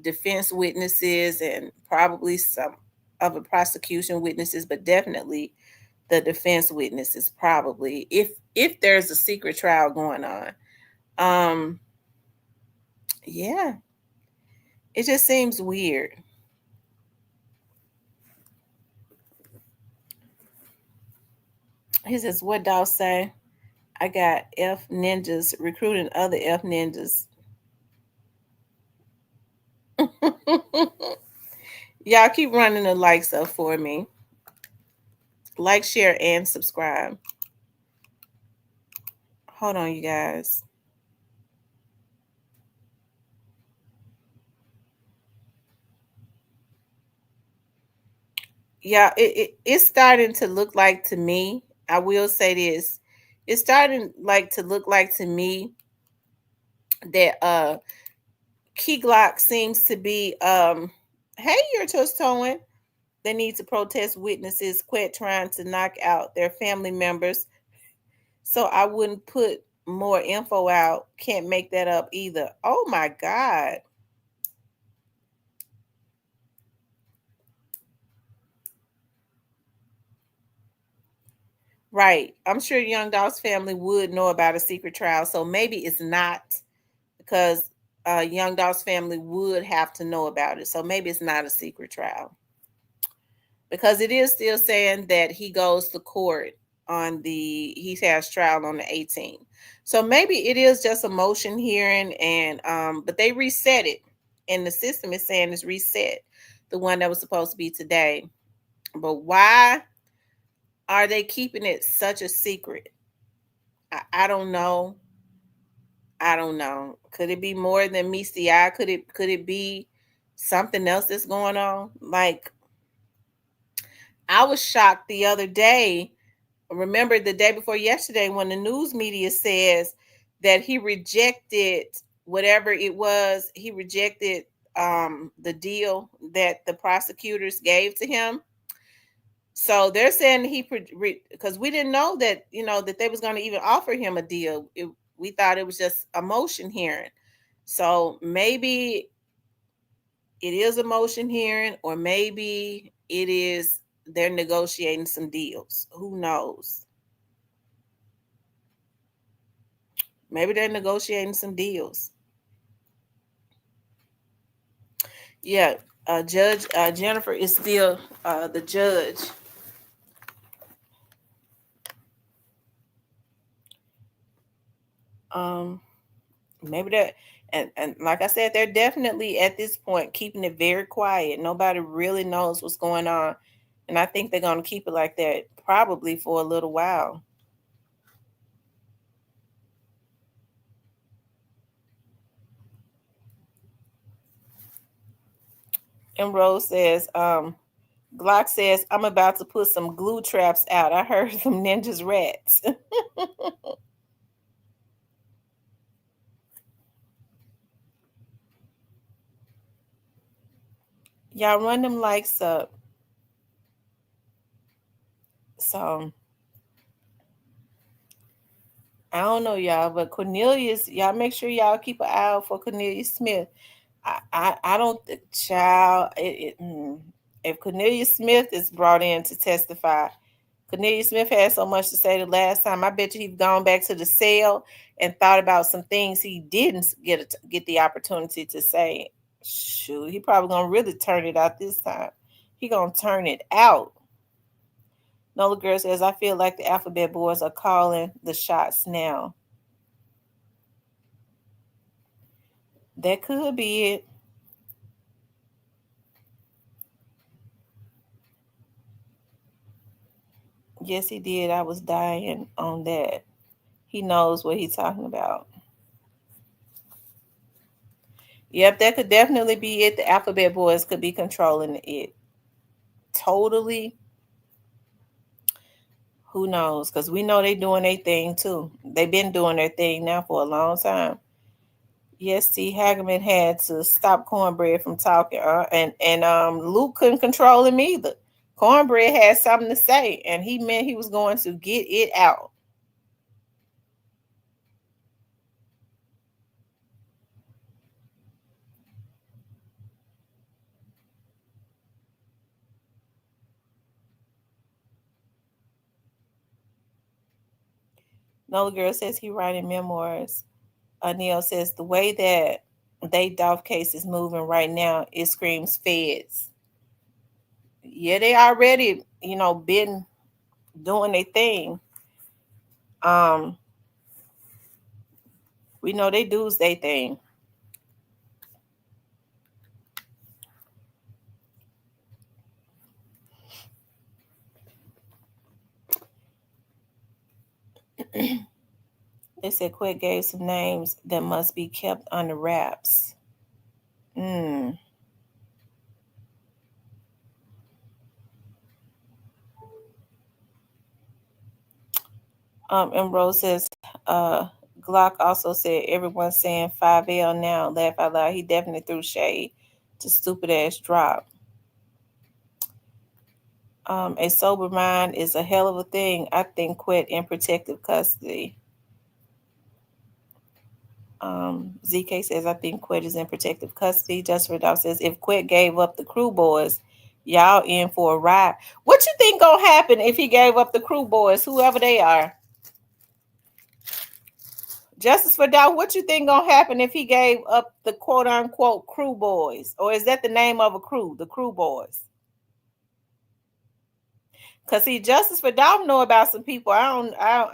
defense witnesses and probably some of the prosecution witnesses, but definitely the defense witnesses probably if there's a secret trial going on. um, yeah, it just seems weird. He says, "What Dow say? I got F ninjas recruiting other F ninjas." Y'all keep running the likes up for me. Like, share, and subscribe. Hold on, you guys. Yeah, it's starting to look like to me. I will say this. It's starting like to look like to me that Key Glock seems to be hey, you're just towing They need to protest witnesses quit trying to knock out their family members. So I wouldn't put more info out. Can't make that up either. Oh my God. Right. I'm sure Young Dolph's family would know about a secret trial. So maybe it's not because Young Dolph's family would have to know about it. So maybe it's not a secret trial because it is still saying that he goes to court on he has trial on the 18th. So maybe it is just a motion hearing and but they reset it and the system is saying it's reset, the one that was supposed to be today. But why are they keeping it such a secret? I don't know. I don't know. Could it be more than meets the eye? Could it be something else that's going on? Like I was shocked the other day. Remember the day before yesterday when the news media says that he rejected whatever it was, he rejected the deal that the prosecutors gave to him. So they're saying because we didn't know that that they was going to even offer him a deal. We thought it was just a motion hearing. So maybe it is a motion hearing, or maybe it is they're negotiating some deals. Who knows? Maybe they're negotiating some deals. Yeah, Judge Jennifer is still the judge. Um, maybe that, and like I said, they're definitely at this point keeping it very quiet. Nobody really knows what's going on, and I think they're going to keep it like that probably for a little while. And Rose says, Glock says, I'm about to put some glue traps out. I heard some ninjas rats. Y'all run them likes up. So I don't know, y'all, but Cornelius, y'all make sure y'all keep an eye out for Cornelius Smith. I don't think, child, if Cornelius Smith is brought in to testify, Cornelius Smith had so much to say the last time. I bet you he's gone back to the cell and thought about some things he didn't get the opportunity to say. Shoot, he probably gonna really turn it out this time. He gonna turn it out. Nola Girl says, I feel like the alphabet boys are calling the shots now. That could be it. Yes, he did. I was dying on that. He knows what he's talking about. Yep, that could definitely be it. The alphabet boys could be controlling it. Totally. Who knows? Because we know they doing their thing too. They've been doing their thing now for a long time. Yes, T. Hagerman had to stop Cornbread from talking, and Luke couldn't control him either. Cornbread had something to say, and he meant he was going to get it out. Nola Girl says he writing memoirs. Neil says the way that they Dolph case is moving right now, it screams feds. Yeah, they already, been doing their thing. Um, we know they do their thing. They said Quet gave some names that must be kept under wraps. Mm. And Rose says, Glock also said everyone's saying 5L now. Laugh out loud. He definitely threw shade to stupid ass drop. A sober mind is a hell of a thing. I think quit in protective custody. ZK says, I think Quit is in protective custody. Just Rudolph says, if Quit gave up the crew boys, y'all in for a ride. What you think gonna happen if he gave up the crew boys, whoever they are? Justice for Doubt, what you think gonna happen if he gave up the quote unquote crew boys? Or is that the name of a crew, the crew boys? Cause see, Justice for Doubt know about some people I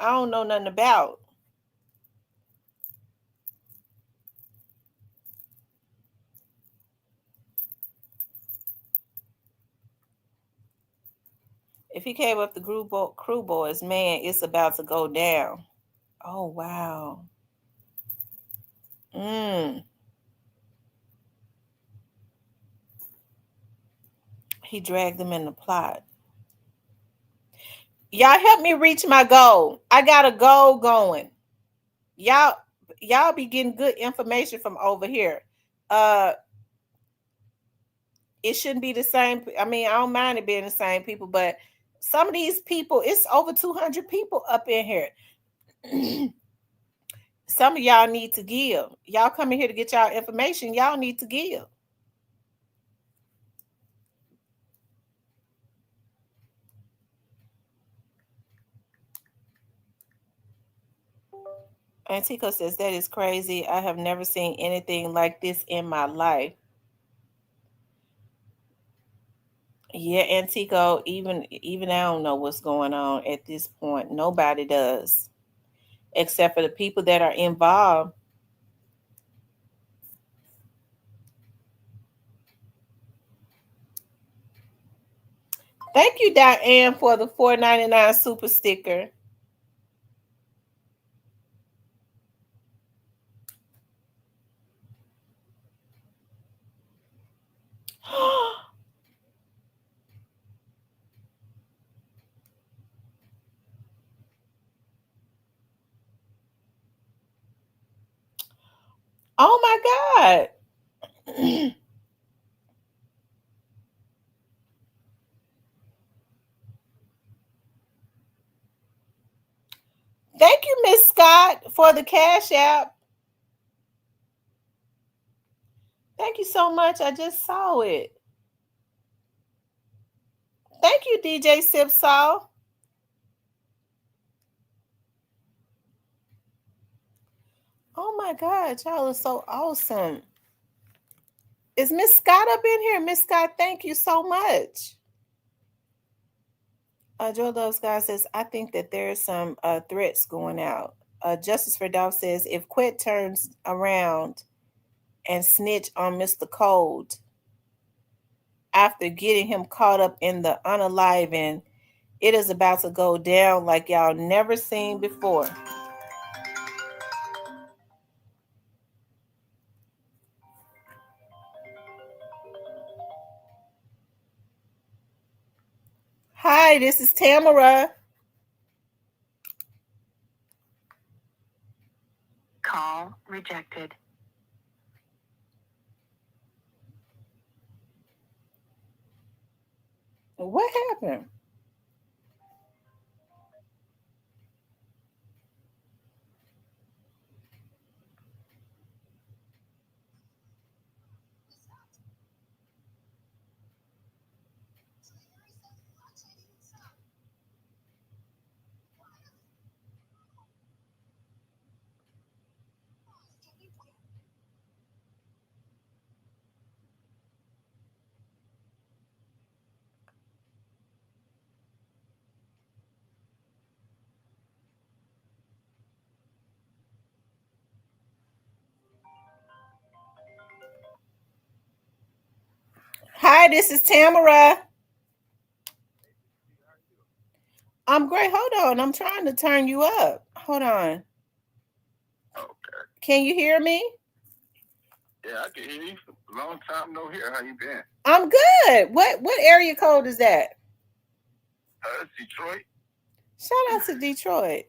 don't know nothing about. If he gave up the crew boys, man, it's about to go down. Oh wow. He dragged them in the plot. Y'all help me reach my goal. I got a goal going. Y'all be getting good information from over here. It shouldn't be the same. I mean, I don't mind it being the same people, but some of these people, it's over 200 people up in here. Some of y'all need to give. Y'all coming here to get y'all information. Y'all need to give. Antico says, that is crazy. I have never seen anything like this in my life. Yeah, Antico, even I don't know what's going on at this point. Nobody does. Except for the people that are involved. Thank you, Diane, for the $4.99 super sticker. Oh my God. Thank you, Miss Scott, for the Cash App. Thank you so much. I just saw it. Thank you, DJ Sipsaw. Oh my God, y'all are so awesome. Is Miss Scott up in here? Miss Scott, thank you so much. Joe Loves God says, I think that there's some threats going out. Justice for Dolph says, if Quit turns around and snitch on Mr. Cold after getting him caught up in the unaliving, it is about to go down like y'all never seen before. Hi, this is Tamara. Call rejected. What happened? Hi, this is Tamara. I'm great. Hold on. I'm trying to turn you up. Hold on. Okay. Can you hear me? Yeah, I can hear you. Long time no hear. How you been? I'm good. What area code is that? It's Detroit. Shout out to Detroit.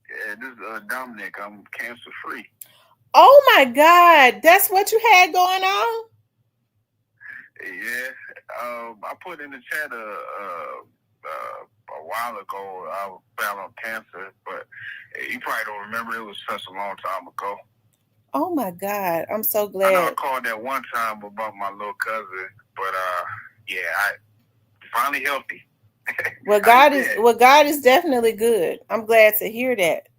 Yeah, this is Dominic. I'm cancer free. Oh my God. That's what you had going on? Yeah, I put in the chat a while ago. I was battling cancer, but you probably don't remember. It was such a long time ago. Oh my God, I'm so I know I glad. called that one time about my little cousin, but yeah, I finally healthy. Well, How you God is been? well, God is definitely good. I'm glad to hear that.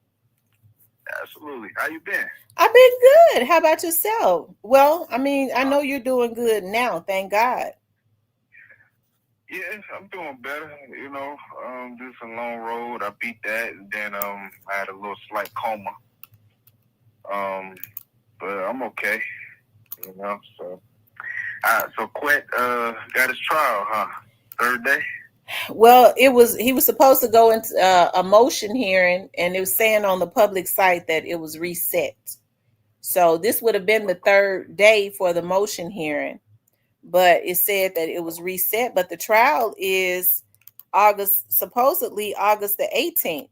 Absolutely. How you been? I've been good. How about yourself? Well, I mean, I know you're doing good now, thank God. Yeah, I'm doing better. You know, this is a long road. I beat that, and then I had a little slight coma. Um, but I'm okay. You know, so Quet got his trial, huh? Third day. Well, he was supposed to go into a motion hearing, and it was saying on the public site that it was reset. So this would have been the third day for the motion hearing, but it said that it was reset. But the trial is supposedly August the 18th.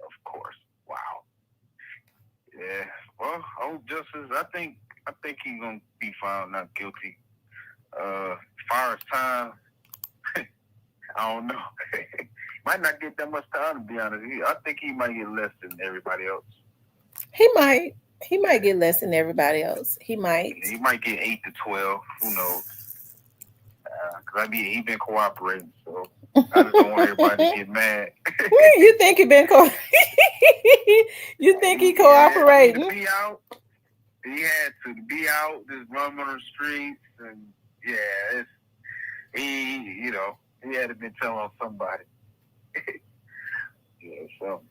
Of course. Wow. Yeah. Well, justice. I think he's gonna be found not guilty. As far as time, I don't know. Might not get that much time, to be honest. I think he might get less than everybody else. He might. He might get less than everybody else. He might. He might get 8 to 12. Who knows? Cause he been cooperating, so I just don't want everybody to get mad. You think he been You think he cooperating? To be out. He had to be out, just run on the streets, and yeah, he had to be telling somebody. Yeah, so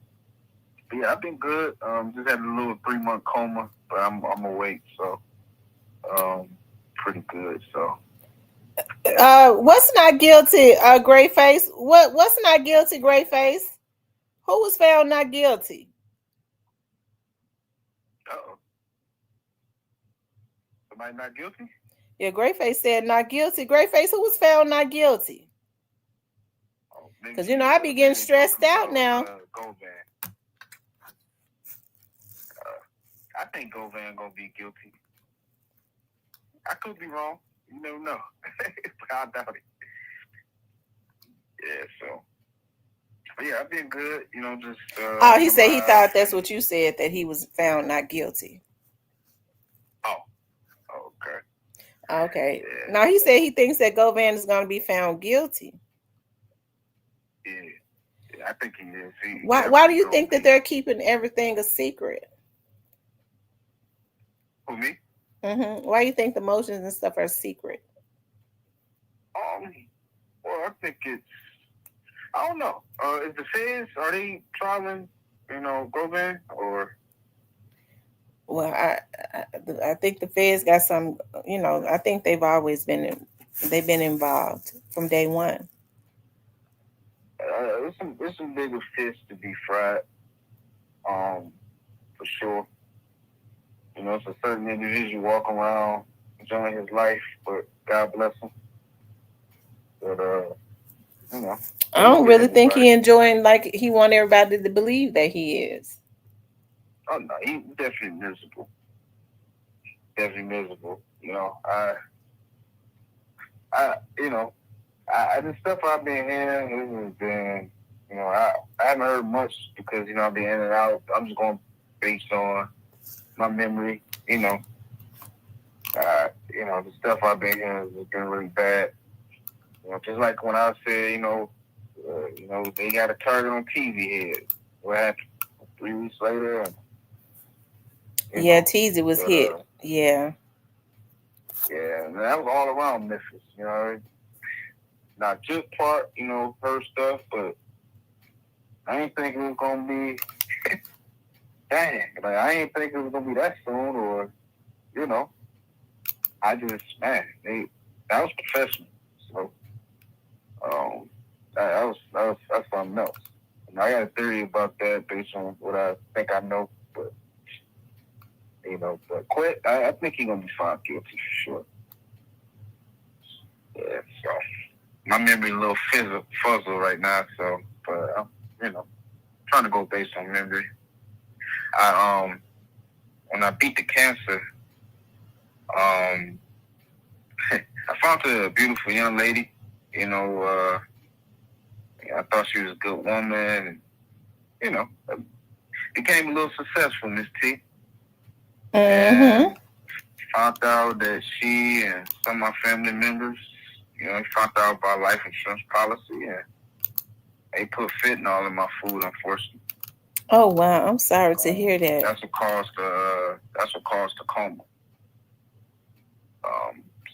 yeah, I've been good. Just had a little 3-month coma, but I'm awake, so pretty good. So What's not guilty? Gray face. What's not guilty? Gray face. Who was found not guilty? somebody not guilty? Yeah, Gray face said not guilty. Gray face. Who was found not guilty? Because I be getting stressed out now. Govan. I think Govan gonna be guilty. I could be wrong. You never know. But I doubt it. Yeah, so. But yeah, I've been good. Just. He said he thought that's what you said, that he was found not guilty. Oh, okay. Okay. Yeah. Now he said he thinks that Govan is going to be found guilty. Yeah, I think he is. Why do you think that they're keeping everything a secret? Who, me? Mm-hmm. Why do you think the motions and stuff are secret? Well, I think I don't know. Is the feds, are they trialing, Govan, or? Well, I think the feds got some. I think they've always been involved from day one. There's some bigger fish to be fried. For sure. It's a certain individual walking around enjoying his life, but God bless him. But I don't really think he enjoying like he want everybody to believe that he is. Oh no, he's definitely miserable. Definitely miserable. The stuff I've been hearing, it has been, I haven't heard much because, I've been in and out. I'm just going based on my memory, the stuff I've been hearing has been really bad. Just like when I said, they got a target on TV head. What happened 3 weeks later? Yeah, Teasy was hit. Yeah. Yeah, and that was all around Memphis, Not just part, her stuff, but I ain't think it was gonna be dang. Like I ain't think it was gonna be that soon, or I just that was professional. So that's something else. I got a theory about that based on what I think I know, but but Quet, I think he's gonna be found guilty for sure. Yeah, so my memory a little fuzzle right now, so but I'm trying to go based on memory. When I beat the cancer, I found a beautiful young lady. You know, I thought she was a good woman. And, you know, became a little successful, Miss T. And found out that she and some of my family members, you know, found out about life insurance policy, and they put fentanyl in my food, unfortunately. Oh wow, I'm sorry to hear that. That's what caused the coma.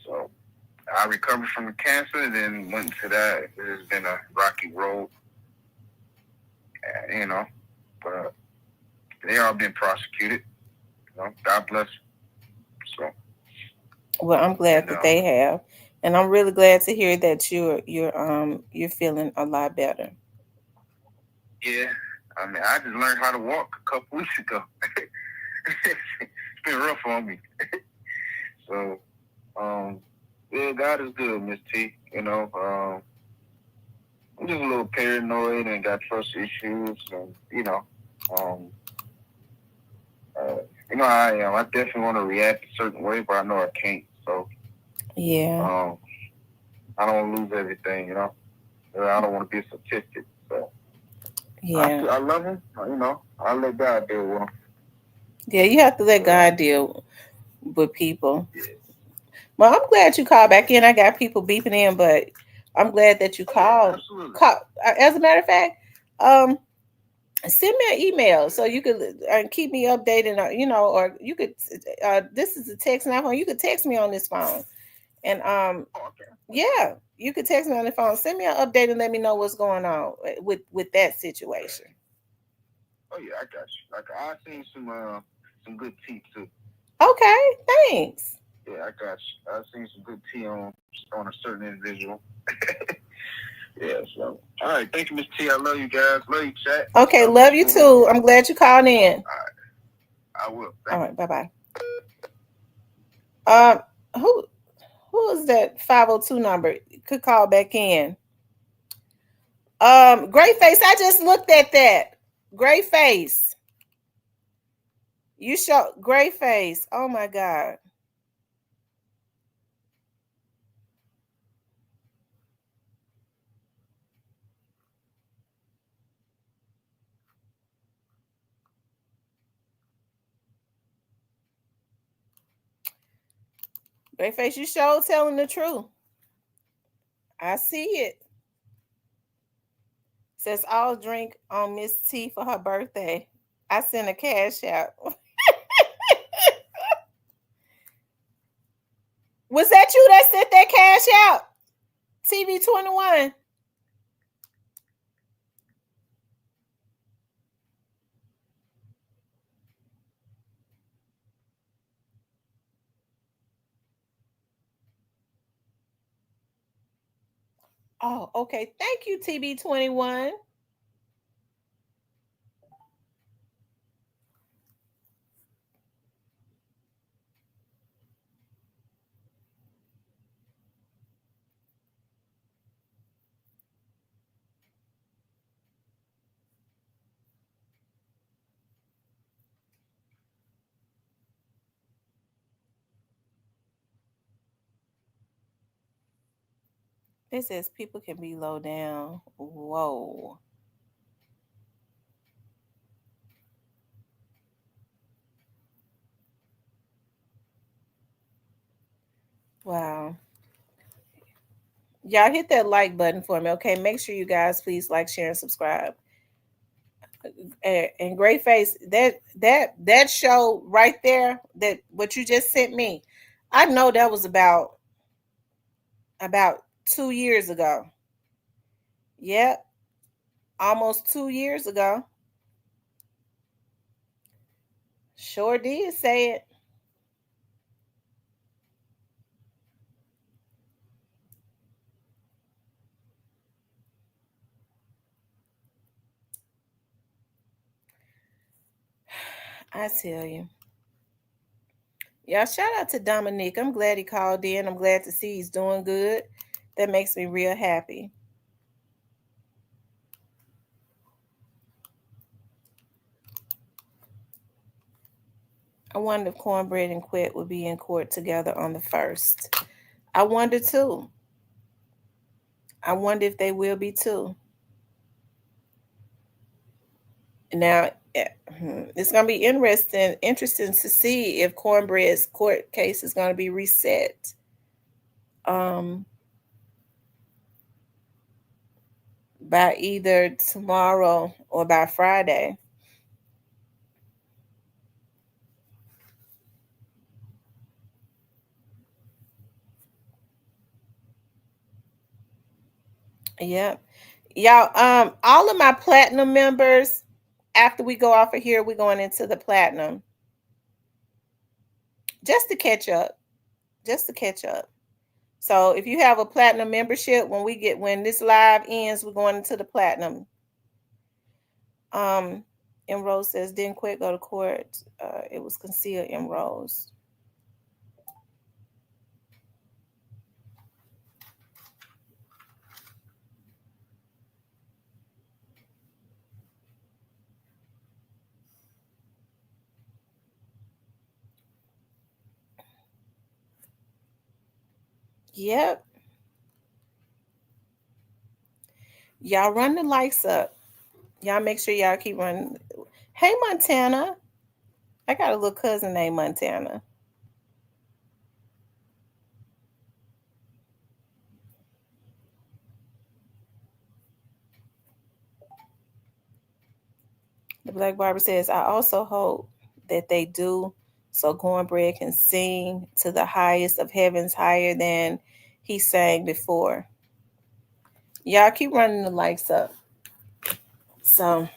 So I recovered from the cancer, and then went into that. It's been a rocky road, you know, but they all been prosecuted. You know, God bless. So. Well, I'm glad that they have, and I'm really glad to hear that you're feeling a lot better. Yeah, I mean, I just learned how to walk a couple weeks ago. It's been rough on me. So, yeah, God is good, Miss T. You know, I'm just a little paranoid and got trust issues, and um, you know how I am. I definitely want to react a certain way, but I know I can't. So, yeah, I don't lose everything. You know, I don't want to be a statistic. So, yeah, I love him. You know, I let God deal with him. yeah. You have to let God deal with people. Well, I'm glad you called back in. I got people beeping in, but I'm glad that you called. As a matter of fact, um, send me an email so you could keep me updated. Or you could. This is a text now phone. You could text me on this phone, and yeah, you could text me on the phone. Send me an update and let me know what's going on with that situation. Oh yeah, I got you. Like I seen some good tea too. Okay, thanks. Yeah, I got you. I seen some good tea on a certain individual. Yeah, so all right, thank you, Miss T. I love you guys. Love you, chat. Okay, love you too. I'm glad you called in. All right, I will. All right, bye bye. Um, who is that 502 number? Could call back in. Great face. I just looked at that. Great face. You show great face. Oh my God. Great face, you show telling the truth. I see it. Says I'll drink on Miss T for her birthday. I sent a cash out. Was that you that sent that cash out? TV 21. Oh, okay. Thank you, TB 21. It says people can be low down. Whoa. Wow. Y'all hit that like button for me. Okay. Make sure you guys please like, share, and subscribe. And Great Face, that show right there, that what you just sent me, I know that was about 2 years ago. Yep, almost 2 years ago. Sure did say it. I tell you. Yeah, shout out to Dominique. I'm glad he called in. I'm glad to see he's doing good. That makes me real happy. I wonder if Cornbread and Quet would be in court together on the 1st. I wonder too. I wonder if they will be too. Now, it's going to be interesting to see if Cornbread's court case is going to be reset. By either tomorrow or by Friday. Yep. Y'all, all of my platinum members, after we go off of here, we're going into the platinum. Just to catch up. Just to catch up. So if you have a platinum membership, when this live ends, we're going into the platinum. M Rose says, didn't quit, go to court. It was concealed, M Rose. Yep. Y'all run the likes up. Y'all make sure y'all keep running. Hey, Montana. I got a little cousin named Montana. The Black Barber says, I also hope that they do so Cornbread can sing to the highest of heavens, higher than he sang before. Y'all keep running the likes up. So,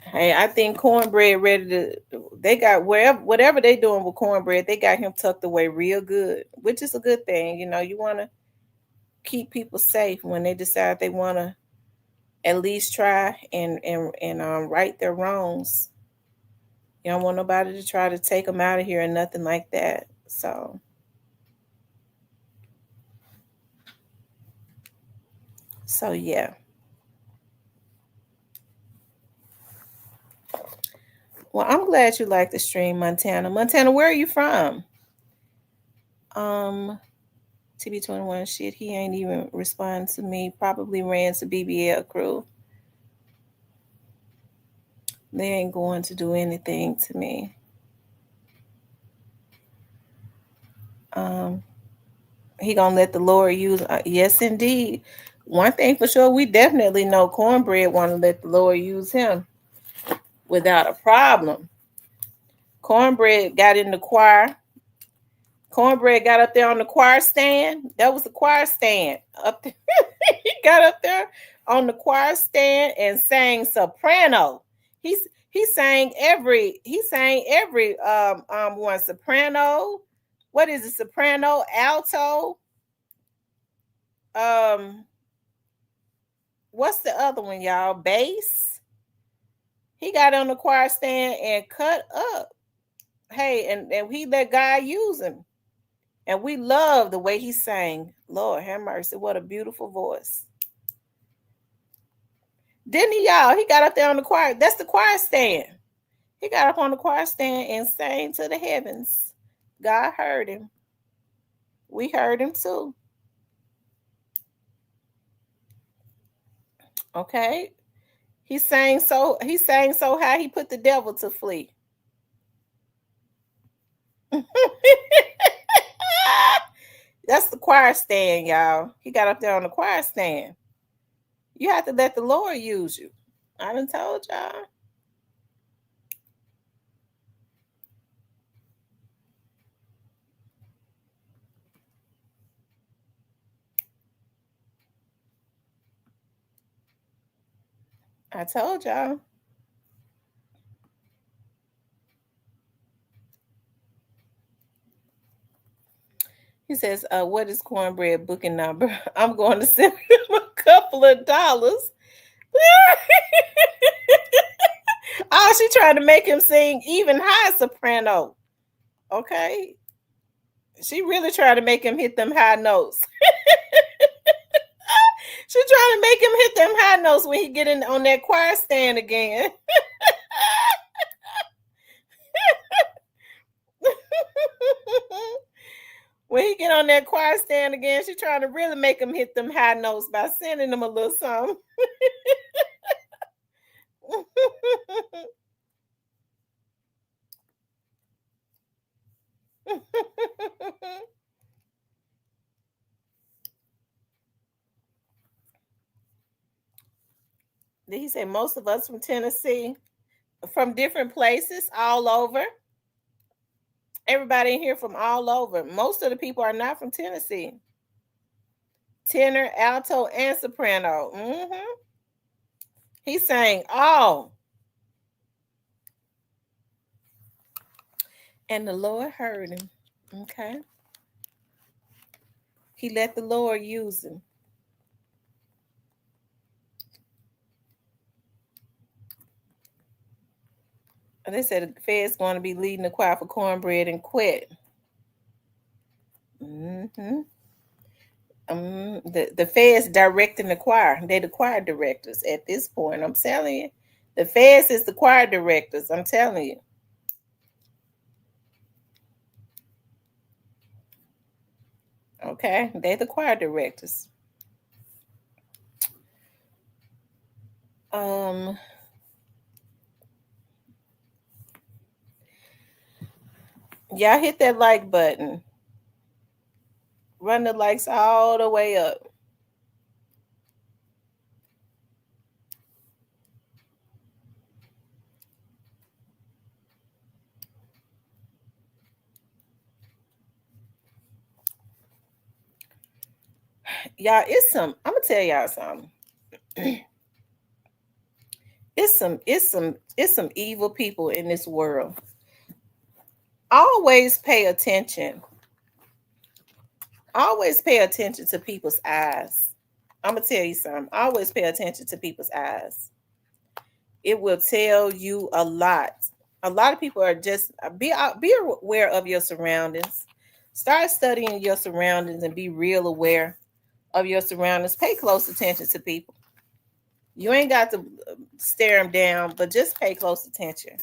hey, I think Cornbread ready to. They got whatever they doing with Cornbread, they got him tucked away real good, which is a good thing. You know, you want to keep people safe when they decide they want to at least try and right their wrongs. You don't want nobody to try to take them out of here and nothing like that. So yeah. Well, I'm glad you like the stream, Montana. Montana, where are you from? TB21 shit, he ain't even respond to me. Probably ran to BBL crew. They ain't going to do anything to me. He gonna let the Lord use. Yes, indeed. One thing for sure, we definitely know Cornbread want to let the Lord use him without a problem. Cornbread got in the choir. Cornbread got up there on the choir stand. That was the choir stand up there. He got up there on the choir stand and sang soprano. He sang every one, soprano. What is it? Soprano, alto. What's the other one, y'all? Bass. He got on the choir stand and cut up. Hey, and he let God use him. And we love the way he sang. Lord have mercy. What a beautiful voice. Didn't he, y'all? He got up there on the choir. That's the choir stand. He got up on the choir stand and sang to the heavens. God heard him. We heard him too. Okay. He sang so high he put the devil to flee. That's the choir stand, y'all. He got up there on the choir stand. You have to let the Lord use you. I done told y'all. I told y'all. He says, what is Cornbread booking number? I'm going to send him a couple of dollars. Oh, she trying to make him sing even high soprano. Okay. She really trying to make him hit them high notes. She trying to make him hit them high notes when he get in on that choir stand again. when he get on that choir stand again, she trying to really make him hit them high notes by sending him a little something. Did he say most of us from Tennessee? From different places all over. Everybody in here from all over. Most of the people are not from Tennessee. Tenor, alto, and soprano. He sang all. And the Lord heard him. Okay. He let the Lord use him. And they said the Fed's going to be leading the choir for Cornbread and Quet. The Fed's directing the choir. They're the choir directors at this point. I'm telling you. The Feds is the choir directors. I'm telling you. Okay, they're the choir directors. Y'all hit that like button. Run the likes all the way up. Y'all, I'm gonna tell y'all something. It's some evil people in this world. Always pay attention. Always pay attention to people's eyes. I'm gonna tell you something. Always pay attention to people's eyes. It will tell you a lot. A lot of people are just be aware of your surroundings. Start studying your surroundings and be real aware of your surroundings. Pay close attention to people. You ain't got to stare them down, but just pay close attention.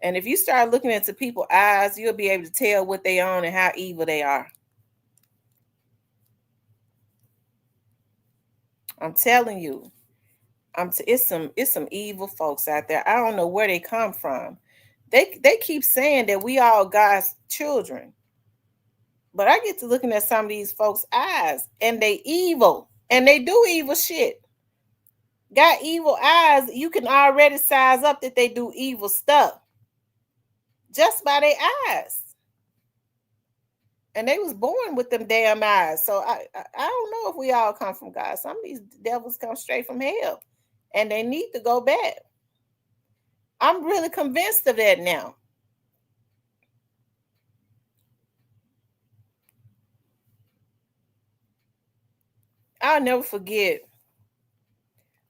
And if you start looking into people's eyes, you'll be able to tell what they own and how evil they are. I'm telling you, it's some evil folks out there. I don't know where they come from. They keep saying that we all God's children. But I get to looking at some of these folks' eyes and they evil. And they do evil shit. Got evil eyes, you can already size up that they do evil stuff. Just by their eyes. And they was born with them damn eyes. So I don't know if we all come from God. Some of these devils come straight from hell. And they need to go back. I'm really convinced of that now. I'll never forget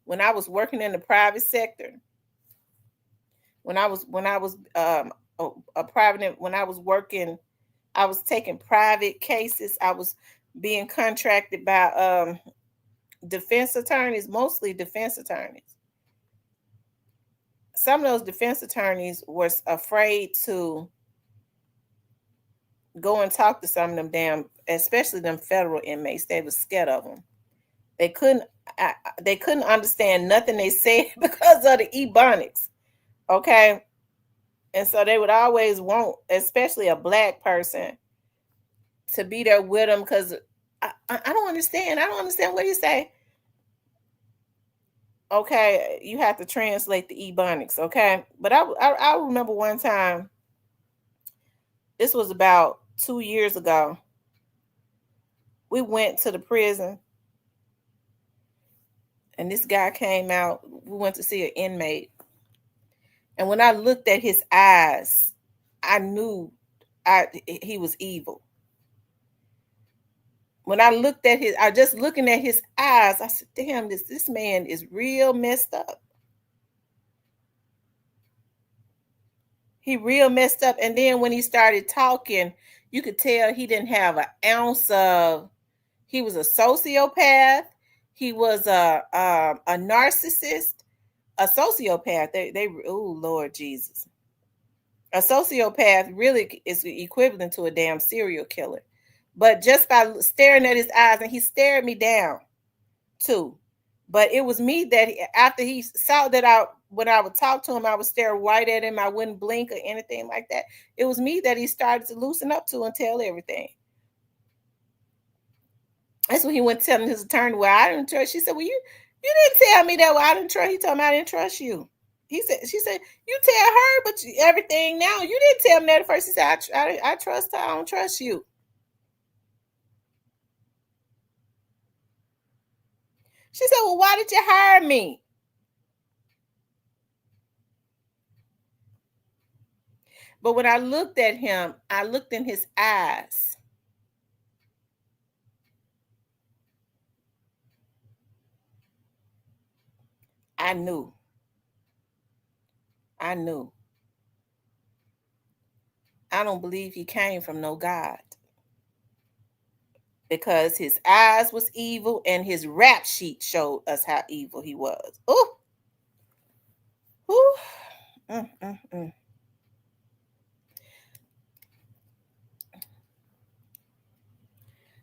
when I was working in the private sector. When I was working, I was taking private cases. I was being contracted by defense attorneys, mostly defense attorneys. Some of those defense attorneys were afraid to go and talk to some of them especially them federal inmates. They were scared of them. They couldn't understand nothing they said because of the ebonics. Okay. And so they would always want, especially a black person, to be there with them because I don't understand. I don't understand what you say. Okay, you have to translate the ebonics. Okay, but I remember one time. This was about 2 years ago. We went to the prison, and this guy came out. We went to see an inmate, and when I looked at his eyes, I knew he was evil. When I looked at I just looking at his eyes, I said, damn, this man is real messed up. He real messed up. And then when he started talking, you could tell he didn't have an ounce of, he was a sociopath. He was a narcissist, a sociopath. Oh, Lord Jesus. A sociopath really is equivalent to a damn serial killer. but just by staring at his eyes, and he stared me down too. But it was me that after he saw that when I would talk to him, I would stare right at him. I wouldn't blink or anything like that. It was me that he started to loosen up to and tell everything. That's when he went telling his attorney, well, I didn't trust. She said, well, you didn't tell me that. Well, I didn't trust. He told me I didn't trust you. She said, you tell her, but everything now. You didn't tell me that at first. He said, I trust her. I don't trust you. She said, well, why did you hire me? But when I looked at him, I looked in his eyes. I knew. I don't believe he came from no God. Because his eyes was evil and his rap sheet showed us how evil he was. Ooh. Ooh.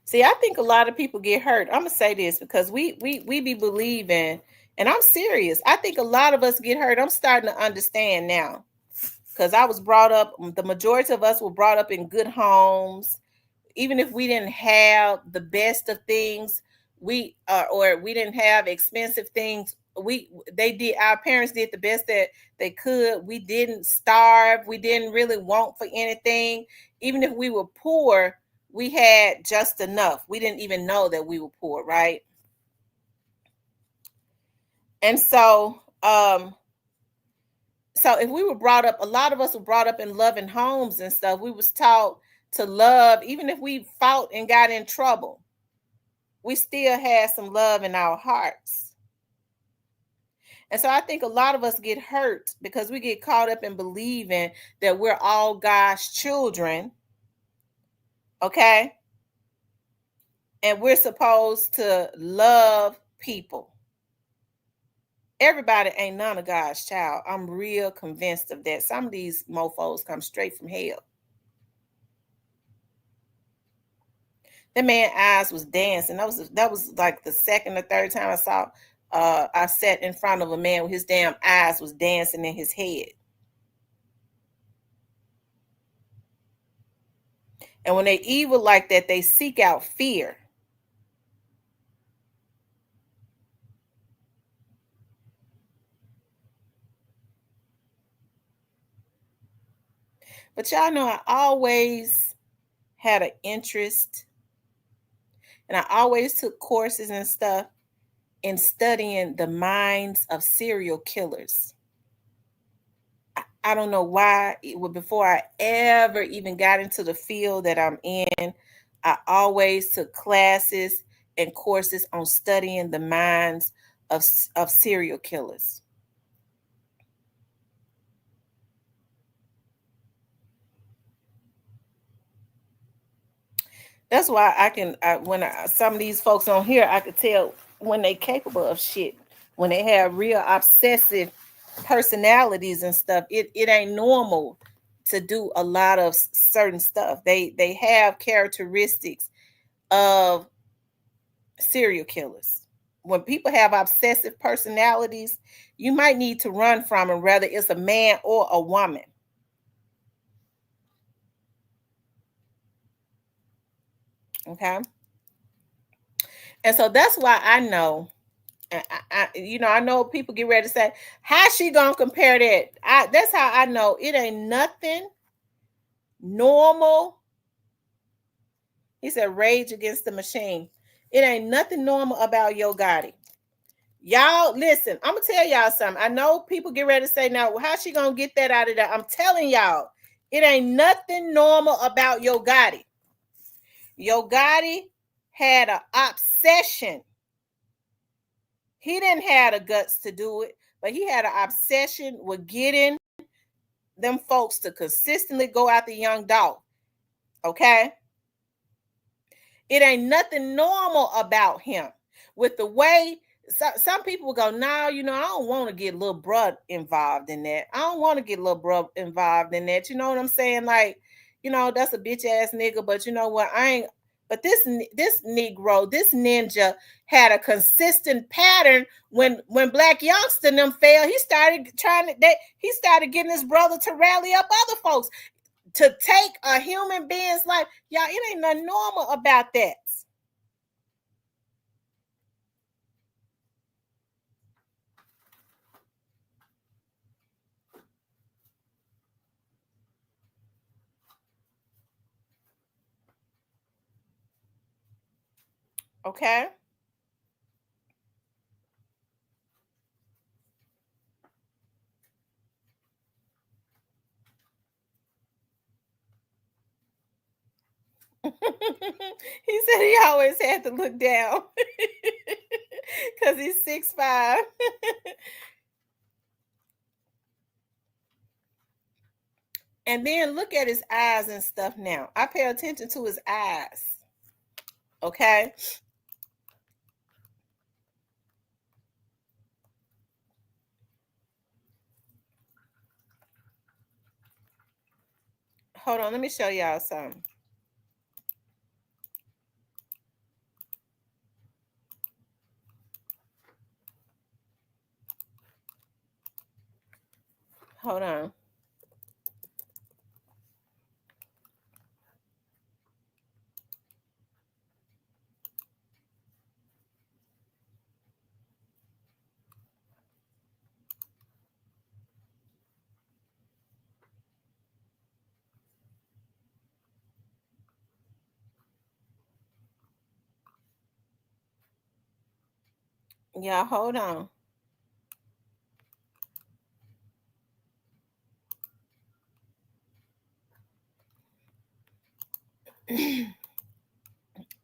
See, I think a lot of people get hurt. I'm gonna say this because we be believing, and I'm serious. I think a lot of us get hurt. I'm starting to understand now. Because I was brought up, the majority of us were brought up in good homes. Even if we didn't have the best of things, or we didn't have expensive things, our parents did the best that they could. We didn't starve. We didn't really want for anything. Even if we were poor, we had just enough. We didn't even know that we were poor, right? And so if we were brought up, a lot of us were brought up in loving homes and stuff. We was taught to love. Even if we fought and got in trouble, we still had some love in our hearts. And so I think a lot of us get hurt because we get caught up in believing that we're all God's children. Okay? And we're supposed to love people. Everybody ain't none of God's child. I'm real convinced of that. Some of these mofos come straight from hell. That man's eyes was dancing. That was like the second or third time I sat in front of a man with his damn eyes was dancing in his head. And when they evil like that, they seek out fear. But y'all know I always had an interest, and I always took courses and stuff in studying the minds of serial killers. I don't know why. Before I ever even got into the field that I'm in, I always took classes and courses on studying the minds of serial killers. That's why some of these folks on here, I could tell when they capable of shit, when they have real obsessive personalities and stuff. It ain't normal to do a lot of certain stuff. They have characteristics of serial killers. When people have obsessive personalities, you might need to run from them, whether it's a man or a woman. Okay. And so that's why I know, I know people get ready to say, how's she gonna compare that? That's how I know it ain't nothing normal. He said, Rage Against the Machine. It ain't nothing normal about Yo Gotti. Y'all, listen, I'm gonna tell y'all something. I know people get ready to say, now, how's she gonna get that out of that? I'm telling y'all, it ain't nothing normal about Yo Gotti. Yo Gotti had an obsession. He didn't have the guts to do it, but he had an obsession with getting them folks to consistently go after Young Dolph. Okay? It ain't nothing normal about him. With the way some people will go, no, I don't want to get little bruh involved in that. I don't want to get little bruh involved in that. You know what I'm saying? Like, that's a bitch ass nigga, but you know what? But this Negro, this ninja had a consistent pattern. When Black Youngster and them failed, he started he started getting his brother to rally up other folks to take a human being's life. Y'all, it ain't nothing normal about that. Okay. He said he always had to look down because he's 6'5". And then look at his eyes and stuff now. I pay attention to his eyes. Okay. Hold on, let me show y'all something. Hold on. Yeah, hold on.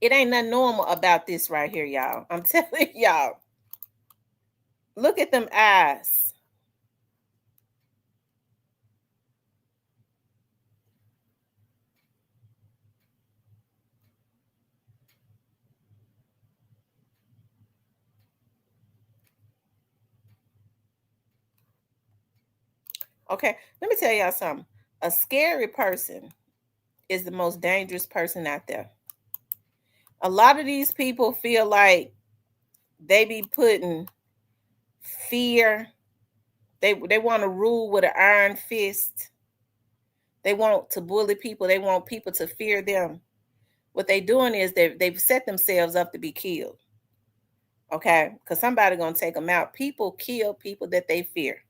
It ain't nothing normal about this right here, y'all. I'm telling y'all. Look at them eyes. Okay, let me tell y'all something. A scary person is the most dangerous person out there. A lot of these people feel like they be putting fear. They want to rule with an iron fist. They want to bully people. They want people to fear them. What they doing is they've set themselves up to be killed. Okay, because somebody gonna take them out. People kill people that they fear.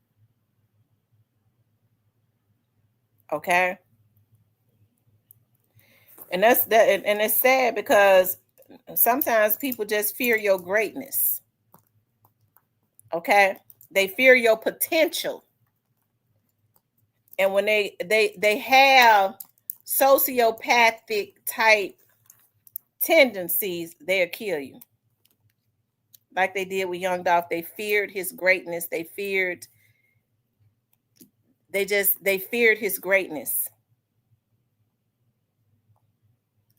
Okay, and that's that, and it's sad because sometimes people just fear your greatness. Okay, they fear your potential, and when they have sociopathic type tendencies, they'll kill you. Like they did with Young Dolph. They feared his greatness. They feared his greatness.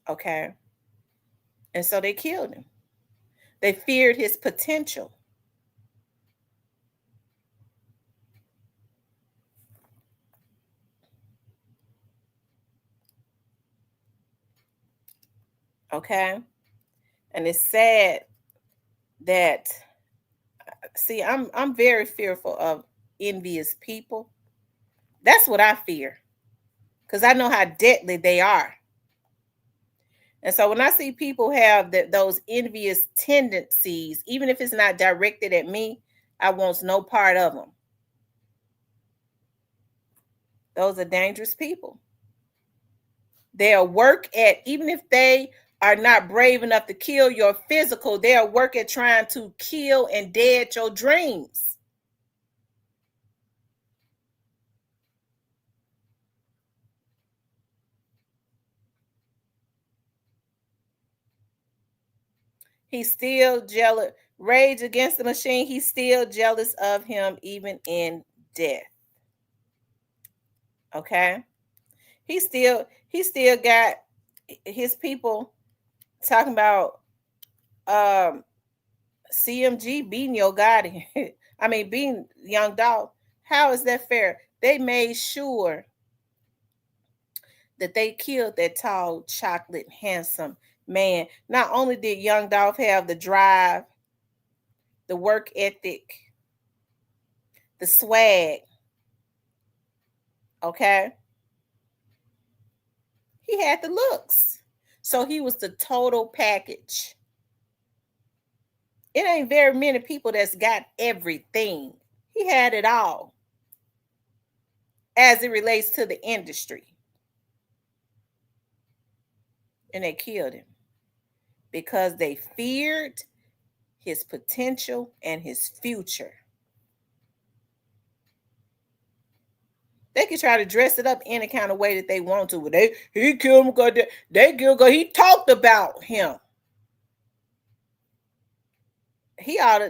Okay. And so they killed him. They feared his potential. Okay. And it's sad that see, I'm very fearful of envious people. That's what I fear. Because I know how deadly they are. And so when I see people have those envious tendencies, even if it's not directed at me, I want no part of them. Those are dangerous people. They'll work at, even if they are not brave enough to kill your physical, they'll work at trying to kill and dead your dreams. He's still jealous. Rage Against the Machine, he's still jealous of him even in death. Okay? He still got his people talking about CMG beating your God. I mean beating Young Dolph. How is that fair? They made sure that they killed that tall, chocolate, handsome Man, not only did Young Dolph have the drive, the work ethic, the swag, okay, he had the looks. So he was the total package. It ain't very many people that's got everything. He had it all as it relates to the industry. And they killed him because they feared his potential and his future. They could try to dress it up any kind of way that they want to. But he killed him because they killed because he talked about him.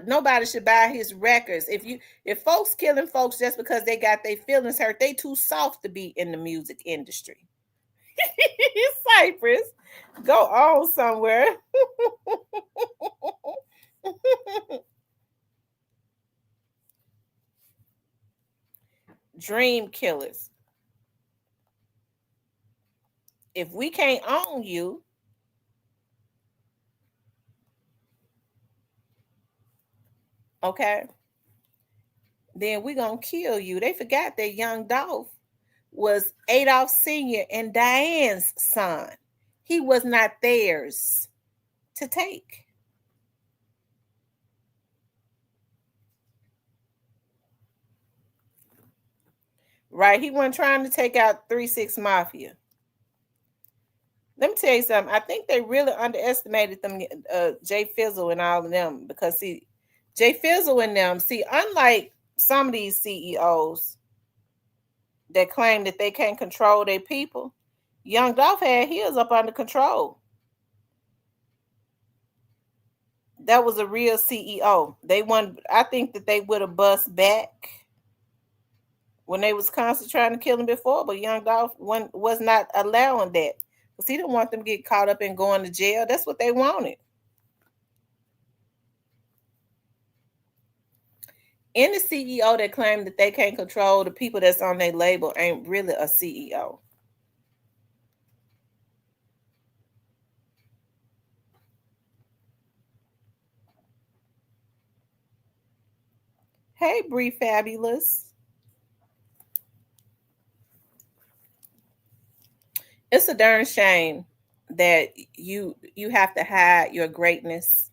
Nobody should buy his records. If folks killing folks just because they got their feelings hurt, they too soft to be in the music industry. Cypress, go on somewhere. Dream killers. If we can't own you, okay, then we gonna kill you. They forgot that Young Dolph was Adolph Sr. and Diane's son. He was not theirs to take. Right? He wasn't trying to take out 3-6 Mafia. Let me tell you something. I think they really underestimated them, Jay Fizzle and all of them, because see, Jay Fizzle and them, see, unlike some of these CEOs that claim that they can't control their people, Young Dolph had his up under control. That was a real CEO. I think that they would have bust back when they was constantly trying to kill him before, but Young Dolph was not allowing that. Because he didn't want them to get caught up in going to jail. That's what they wanted. Any CEO that claimed that they can't control the people that's on their label ain't really a CEO. Hey, Bree Fabulous. It's a darn shame that you have to hide your greatness,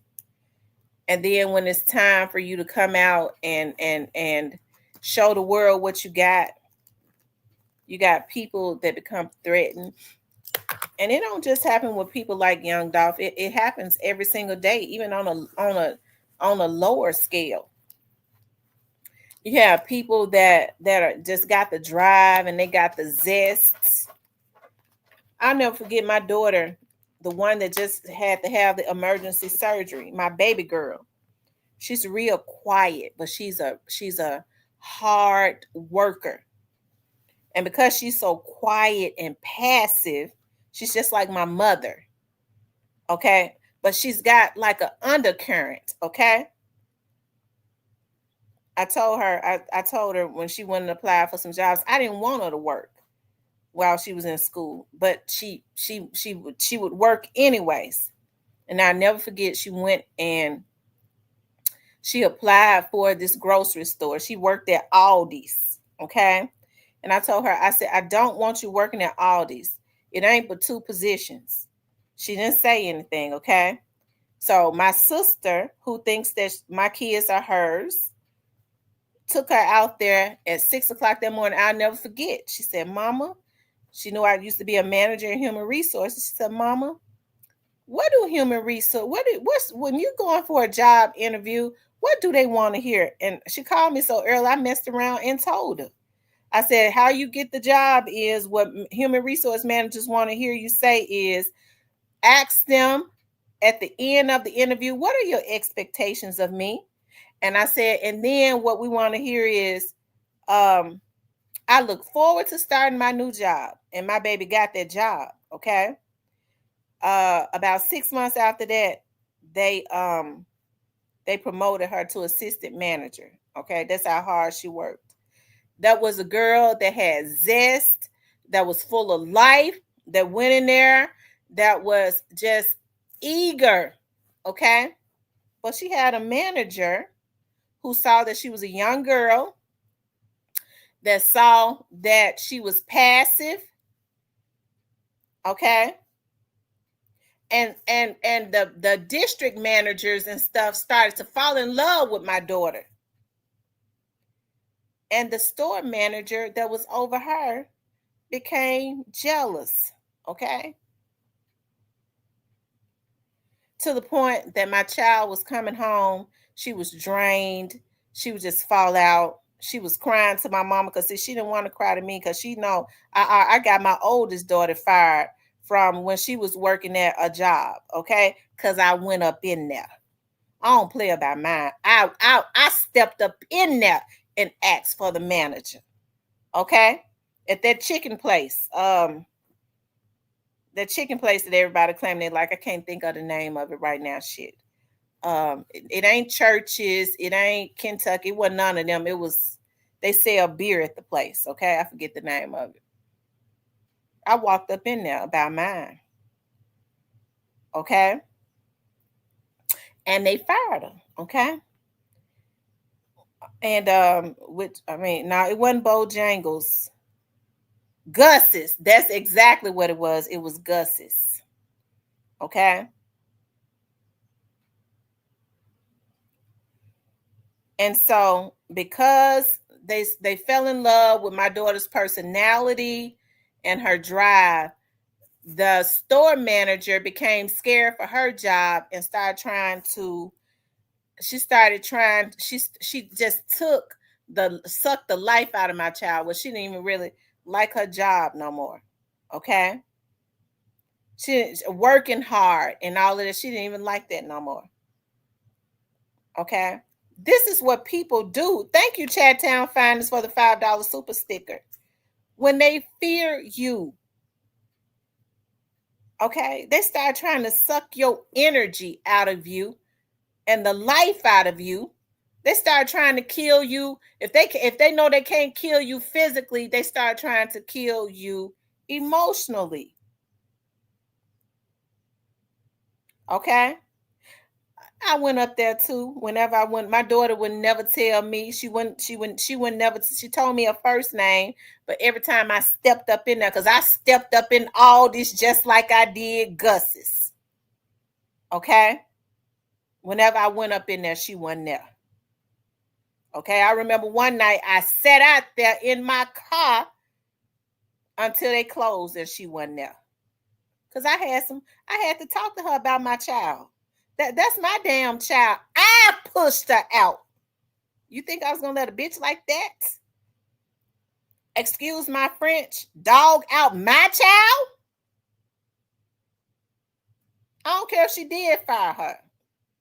and then when it's time for you to come out and show the world what you got people that become threatened. And it don't just happen with people like Young Dolph. It happens every single day, even on a lower scale. You have people that are just got the drive and they got the zest. I'll never forget my daughter, the one that just had to have the emergency surgery, my baby girl. She's real quiet, but she's a hard worker. And because she's so quiet and passive, she's just like my mother. Okay? But she's got like an undercurrent, okay? I told her when she went to apply for some jobs, I didn't want her to work while she was in school, but she would work anyways. And I'll never forget, she went and she applied for this grocery store. She worked at Aldi's, okay? And I told her, I said, I don't want you working at Aldi's. It ain't but 2 positions. She didn't say anything, okay? So my sister, who thinks that my kids are hers, took her out there at 6 o'clock that morning. I'll never forget. She said, Mama, she knew I used to be a manager in human resources. She said, Mama, what do human resource, what's when you're going for a job interview, what do they want to hear? And she called me so early, I messed around and told her. I said, how you get the job is what human resource managers want to hear you say is ask them at the end of the interview, what are your expectations of me? And I said, and then what we want to hear is, I look forward to starting my new job. And my baby got that job. Okay. About 6 months after that, they promoted her to assistant manager. Okay. That's how hard she worked. That was a girl that had zest, that was full of life, that went in there, that was just eager, okay? But she had a manager who saw that she was a young girl, that saw that she was passive, okay? And the district managers and stuff started to fall in love with my daughter. And the store manager that was over her became jealous, okay? To the point that my child was coming home, she was drained, she would just fall out. She was crying to my mama because she didn't want to cry to me because she know I got my oldest daughter fired from when she was working at a job, okay? Because I went up in there. I don't play about mine. I stepped up in there and asked for the manager, okay? At that chicken place, the chicken place that everybody claimed they like. I can't think of the name of it right now. Shit. It ain't Churches. It ain't Kentucky. It wasn't none of them. It was, they sell beer at the place. Okay, I forget the name of it. I walked up in there about mine. Okay, and they fired her. Okay, and which I mean, now it wasn't Bojangles. Gus's. That's exactly what it was. It was Gus's. Okay. And so because they fell in love with my daughter's personality and her drive, the store manager became scared for her job and started trying to she just sucked the life out of my child. Well, she didn't even really like her job no more. Okay. She working hard and all of that. She didn't even like that no more. Okay. This is what people do. Thank you, Chad Town Finders, for the $5 super sticker. When they fear you, okay, they start trying to suck your energy out of you and the life out of you. They start trying to kill you. If they know they can't kill you physically, they start trying to kill you emotionally. Okay? I went up there too. Whenever I went, my daughter would never tell me. She wouldn't never. She told me her first name, but every time I stepped up in there, because I stepped up in all this just like I did Gus's. Okay. Whenever I went up in there, she wasn't there. Okay. I remember one night I sat out there in my car until they closed and she wasn't there. Because I had to talk to her about my child. That's my damn child. I pushed her out. You think I was gonna let a bitch like that, excuse my French, dog out my child? I don't care if she did fire her.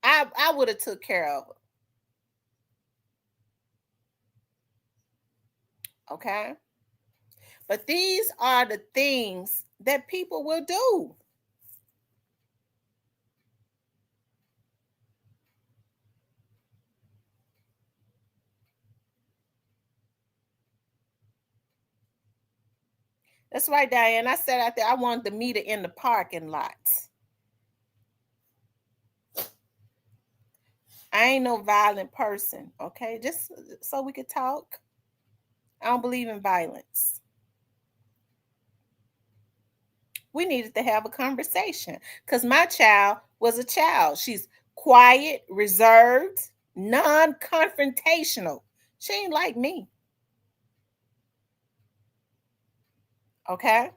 I would have took care of her. Okay. But these are the things that people will do. That's right, Diane. I sat out there. I wanted to meet her in the parking lot. I ain't no violent person, okay? Just so we could talk. I don't believe in violence. We needed to have a conversation because my child was a child. She's quiet, reserved, non confrontational. She ain't like me. Okay.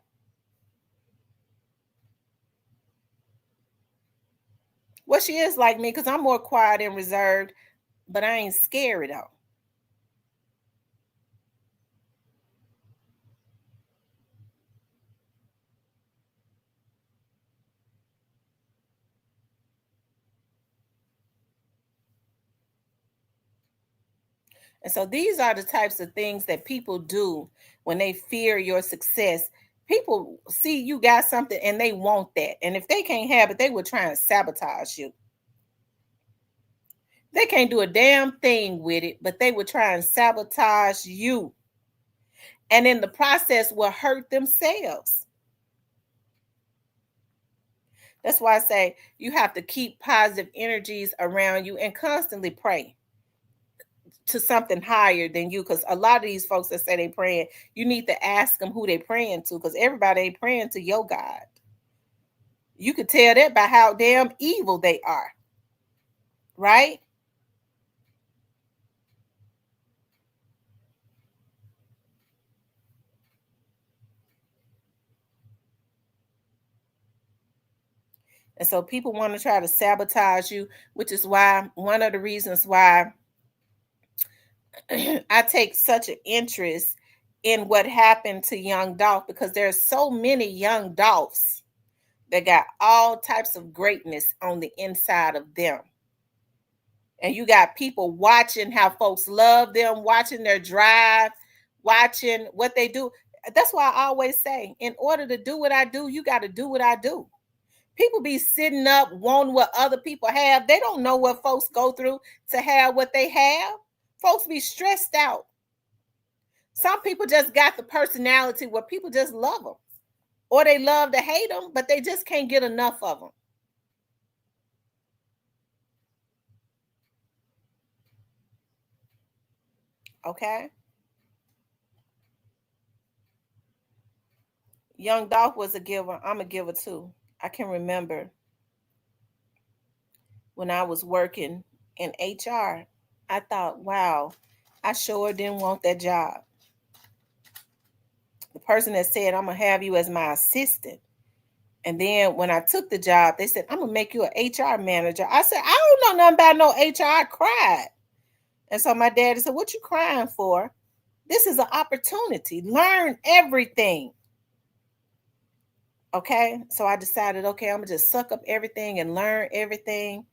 Well, she is like me because I'm more quiet and reserved, but I ain't scary though. And so these are the types of things that people do when they fear your success. People see you got something and they want that. And if they can't have it, they will try and sabotage you. They can't do a damn thing with it, but they will try and sabotage you. And in the process will hurt themselves. That's why I say you have to keep positive energies around you and constantly pray to something higher than you. Because a lot of these folks that say they praying, you need to ask them who they praying to, because everybody ain't praying to your God. You could tell that by how damn evil they are, right? And so people want to try to sabotage you, which is why one of the reasons why I take such an interest in what happened to young Dolph, because there's so many young Dolphs that got all types of greatness on the inside of them. And you got people watching how folks love them, watching their drive, watching what they do. That's why I always say, in order to do what I do, you got to do what I do. People be sitting up wanting what other people have. They don't know what folks go through to have what they have. Folks be stressed out. Some people just got the personality where people just love them, or they love to hate them, but they just can't get enough of them. Okay. Young Dolph was a giver. I'm a giver too. I can remember when I was working in HR, I thought, wow, I sure didn't want that job. The person that said, I'm going to have you as my assistant. And then when I took the job, they said, I'm going to make you an HR manager. I said, I don't know nothing about no HR. I cried. And so my daddy said, what you crying for? This is an opportunity. Learn everything. Okay. So I decided, okay, I'm going to just suck up everything and learn everything.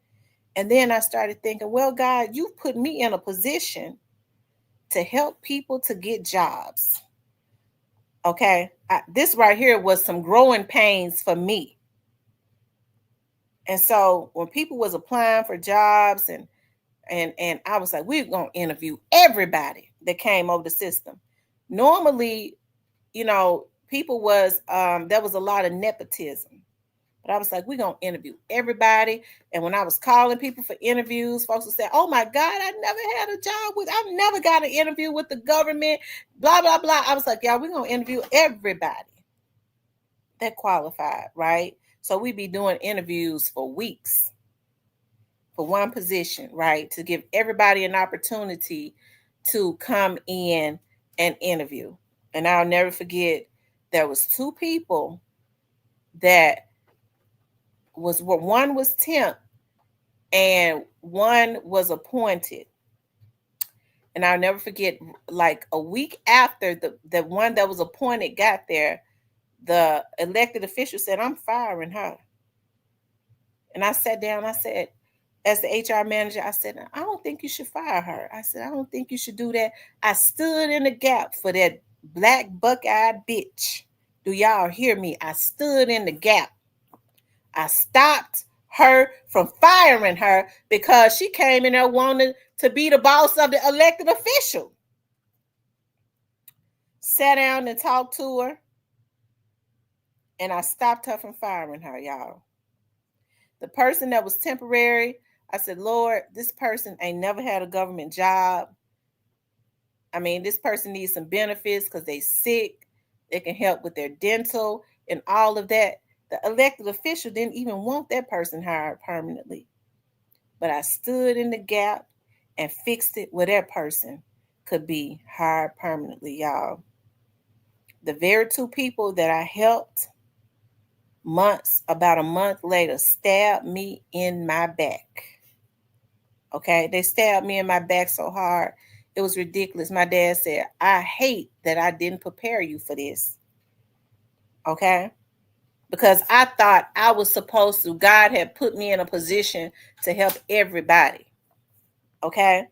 And then I started thinking, well, God, you've put me in a position to help people to get jobs. Okay. This right here was some growing pains for me. And so when people was applying for jobs and I was like, we're going to interview everybody that came over the system. Normally, people was, there was a lot of nepotism. But I was like, we're going to interview everybody. And when I was calling people for interviews, folks would say, oh my God, I never had a job I've never got an interview with the government, blah, blah, blah. I was like, yeah, we're going to interview everybody that qualified, right? So we'd be doing interviews for weeks for one position, right? To give everybody an opportunity to come in and interview. And I'll never forget, there was two people that one was temp and one was appointed. And I'll never forget, like a week after the one that was appointed got there, the elected official said, I'm firing her. And I sat down, I said, as the HR manager, I said, I don't think you should fire her. I said, I don't think you should do that. I stood in the gap for that black buck-eyed bitch. Do y'all hear me? I stood in the gap. I stopped her from firing her because she came in there wanting to be the boss of the elected official. Sat down and talked to her, and I stopped her from firing her, y'all. The person that was temporary, I said, Lord, this person ain't never had a government job. I mean, this person needs some benefits because they sick. They can help with their dental and all of that. The elected official didn't even want that person hired permanently. But I stood in the gap and fixed it where that person could be hired permanently, y'all. The very two people that I helped about a month later, stabbed me in my back. Okay, they stabbed me in my back so hard, it was ridiculous. My dad said, I hate that I didn't prepare you for this. Okay, because I thought I was supposed to, God had put me in a position to help everybody. Okay,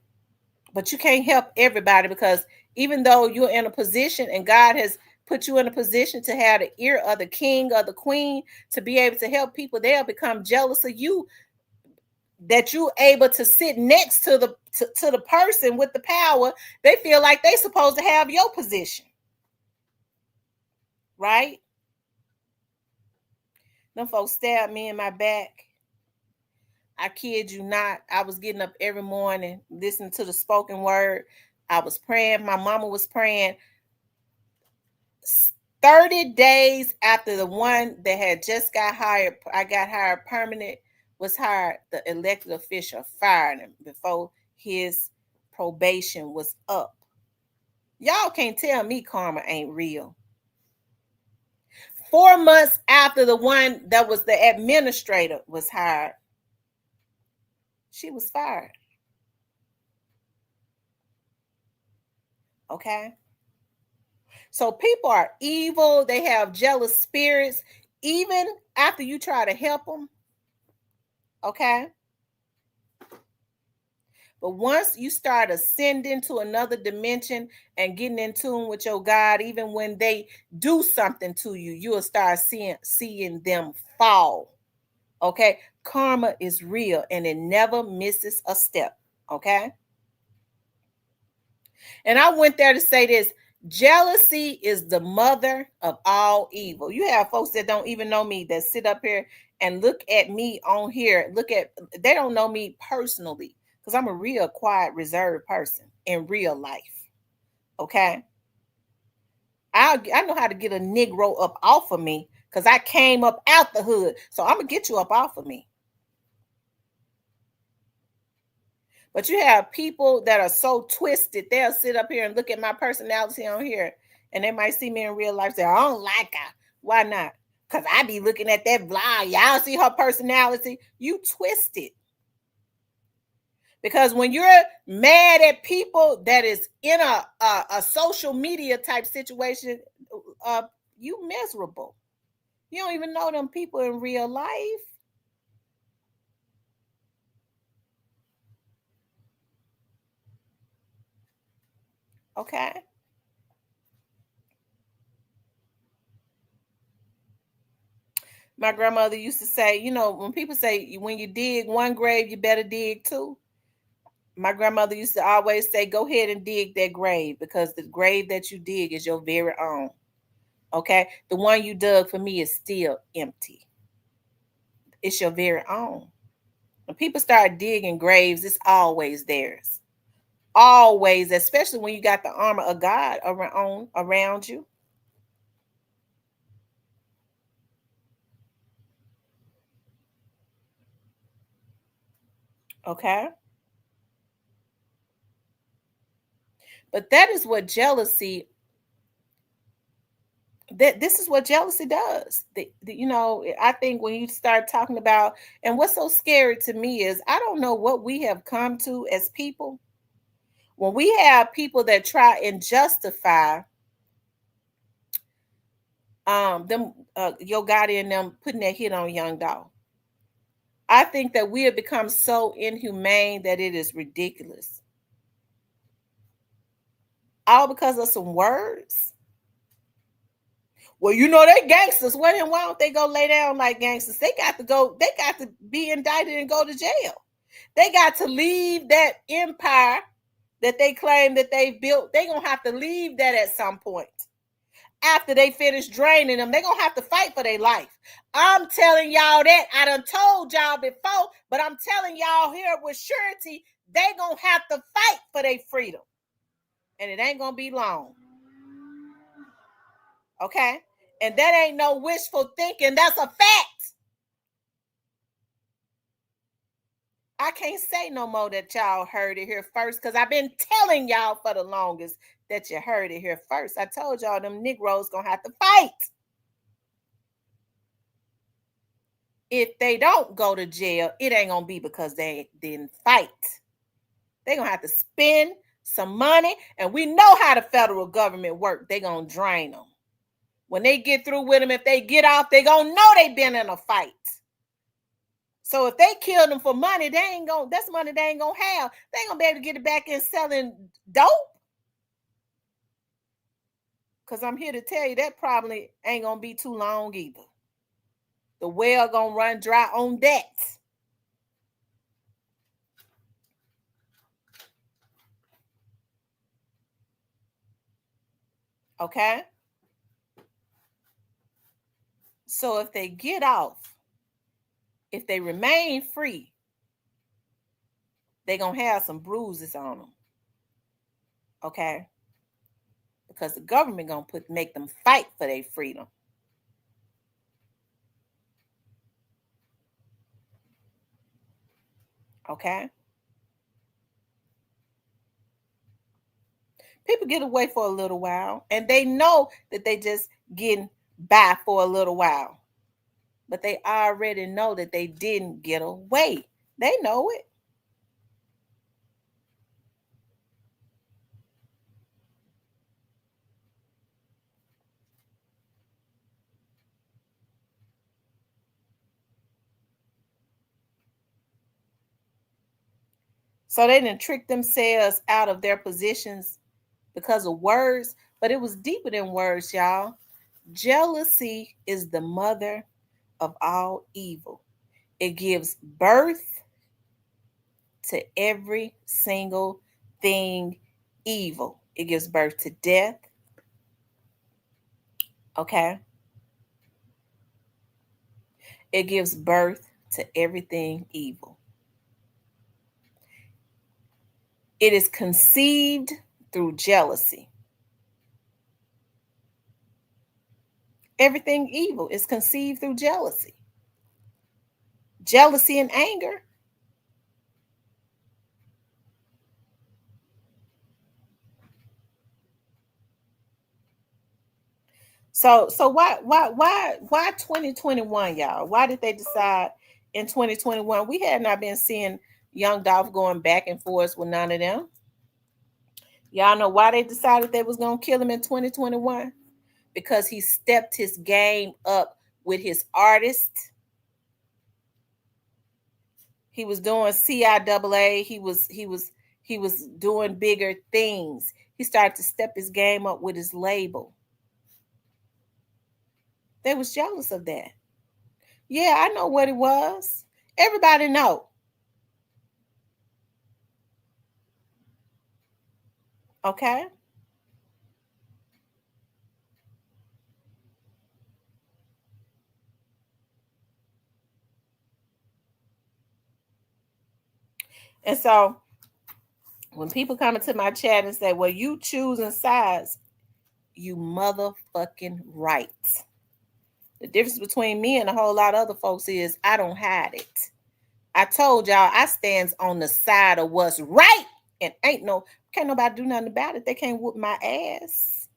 but you can't help everybody, because even though you're in a position and God has put you in a position to have the ear of the king or the queen to be able to help people, they'll become jealous of you, that you're able to sit next to the person with the power. They feel like they're supposed to have your position, right? Them folks stabbed me in my back. I kid you not. I was getting up every morning, listening to the spoken word. I was praying. My mama was praying. 30 days after the one that had just got hired, I got hired permanent, was hired, the elected official fired him before his probation was up. Y'all can't tell me karma ain't real. 4 months after the one that was the administrator was hired, she was fired. Okay? So people are evil, they have jealous spirits, even after you try to help them. Okay? But once you start ascending to another dimension and getting in tune with your God, even when they do something to you, you'll start seeing them fall. Okay? Karma is real and it never misses a step. Okay? And I went there to say this: jealousy is the mother of all evil. You have folks that don't even know me that sit up here and look at me on here. They don't know me personally because I'm a real quiet, reserved person in real life. Okay. I know how to get a Negro up off of me because I came up out the hood. So I'm going to get you up off of me. But you have people that are so twisted, they'll sit up here and look at my personality on here, and they might see me in real life and say, I don't like her. Why not? Because I be looking at that vlog. Y'all see her personality? You twisted. Because when you're mad at people that is in a social media type situation, you miserable. You don't even know them people in real life. Okay. My grandmother used to say, when people say when you dig one grave, you better dig two. My grandmother used to always say, go ahead and dig that grave because the grave that you dig is your very own. Okay. The one you dug for me is still empty. It's your very own. When people start digging graves, it's always theirs. Always, especially when you got the armor of God around you. Okay. But that is what jealousy this is what jealousy does. I think when you start talking about, and what's so scary to me is I don't know what we have come to as people when we have people that try and justify them Yo Gotti and them putting that hit on Young Dolph. I think that we have become so inhumane that it is ridiculous. All because of some words. Well, they gangsters. Why don't they go lay down like gangsters? They got to be indicted and go to jail. They got to leave that empire that they claim that they built. They're going to have to leave that at some point. After they finish draining them, they're going to have to fight for their life. I'm telling y'all that. I done told y'all before, but I'm telling y'all here with surety, they're going to have to fight for their freedom. And it ain't going to be long. Okay? And that ain't no wishful thinking. That's a fact. I can't say no more that y'all heard it here first because I've been telling y'all for the longest that you heard it here first. I told y'all them Negroes gonna have to fight. If they don't go to jail, it ain't gonna be because they didn't fight. They're gonna have to spend some money, and we know how the federal government work. They're gonna drain them. When they get through with them, if they get off, they gonna know they've been in a fight. So if they kill them for money, that's money they ain't gonna have. They ain't gonna be able to get it back in selling dope. Because I'm here to tell you that probably ain't gonna be too long either. The well gonna run dry on that. Okay. So if they get off, if they remain free, they're going to have some bruises on them. Okay? Because the government going to make them fight for their freedom. Okay? People get away for a little while, and they know that they just getting by for a little while. But they already know that they didn't get away. They know it. So they didn't trick themselves out of their positions because of words, but it was deeper than words, y'all. Jealousy is the mother of all evil. It gives birth to every single thing evil. It gives birth to death. Okay? It gives birth to everything evil. It is conceived through jealousy. Everything evil is conceived through jealousy. Jealousy and anger. So why 2021, y'all? Why did they decide in 2021? We had not been seeing Young Dolph going back and forth with none of them. Y'all know why they decided they was gonna kill him in 2021? Because he stepped his game up with his artist. He was doing CIAA. He was doing bigger things. He started to step his game up with his label. They was jealous of that. Yeah, I know what it was. Everybody know. Okay. And so when people come into my chat and say, well, you choosing sides, you motherfucking right. The difference between me and a whole lot of other folks is I don't hide it. I told y'all I stands on the side of what's right. And can't nobody do nothing about it. They can't whoop my ass.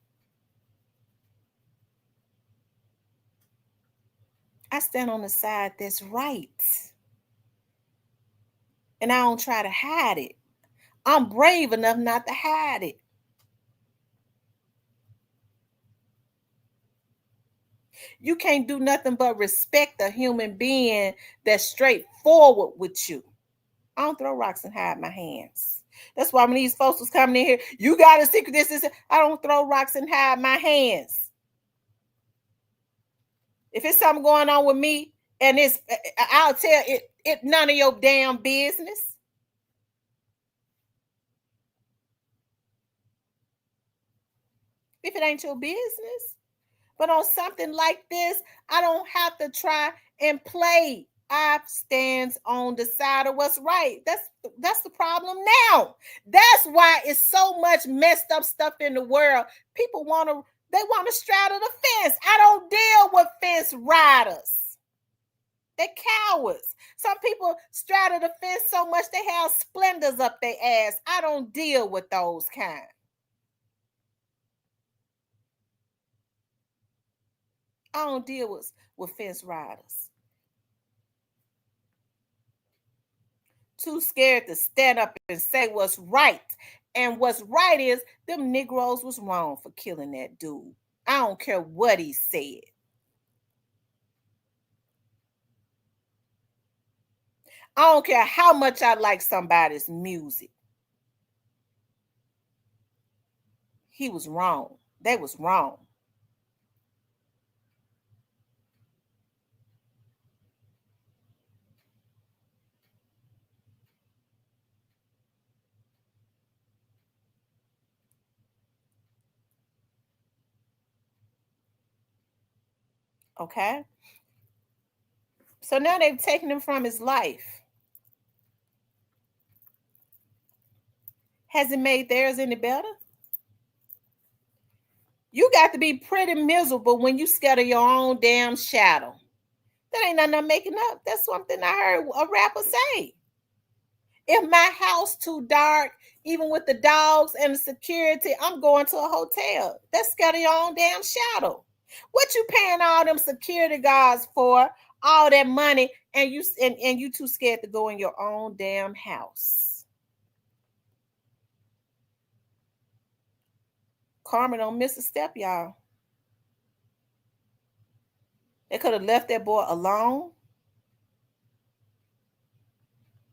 I stand on the side that's right. And I don't try to hide it. I'm brave enough not to hide it. You can't do nothing but respect a human being that's straightforward with you. I don't throw rocks and hide my hands. That's why when these folks was coming in here, you got a secret, this. I don't throw rocks and hide my hands. If it's something going on with me, and I'll tell it none of your damn business. If it ain't your business. But on something like this, I don't have to try and play. I stands on the side of what's right. That's the problem now. That's why it's so much messed up stuff in the world. People they want to straddle the fence. I don't deal with fence riders. They're cowards. Some people straddle the fence so much they have splendors up their ass. I don't deal with those kind. I don't deal with fence riders. Too scared to stand up and say what's right. And what's right is them Negroes was wrong for killing that dude. I don't care what he said. I don't care how much I like somebody's music. He was wrong. They was wrong. Okay? So now they've taken him from his life. Has it made theirs any better? You got to be pretty miserable when you scared of your own damn shadow. That ain't nothing I'm making up. That's something I heard a rapper say. If my house too dark, even with the dogs and the security, I'm going to a hotel. That's scared of your own damn shadow. What you paying all them security guards for? All that money, and you too scared to go in your own damn house. Karma don't miss a step, y'all. They could have left that boy alone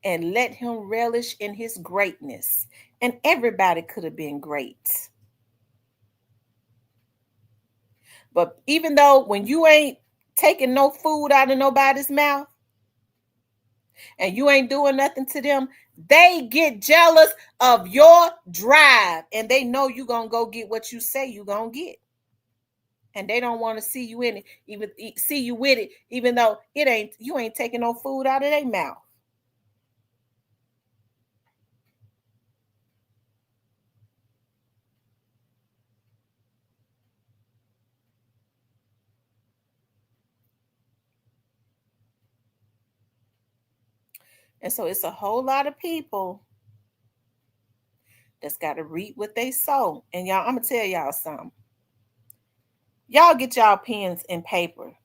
and let him relish in his greatness. And everybody could have been great. But even though when you ain't taking no food out of nobody's mouth and you ain't doing nothing to them, they get jealous of your drive and they know you gonna go get what you say you gonna get. And they don't want to see you in it, even see you with it, even though you ain't taking no food out of their mouth. And so it's a whole lot of people that's got to reap what they sow. And y'all, I'm gonna tell y'all something. Y'all get y'all pens and paper.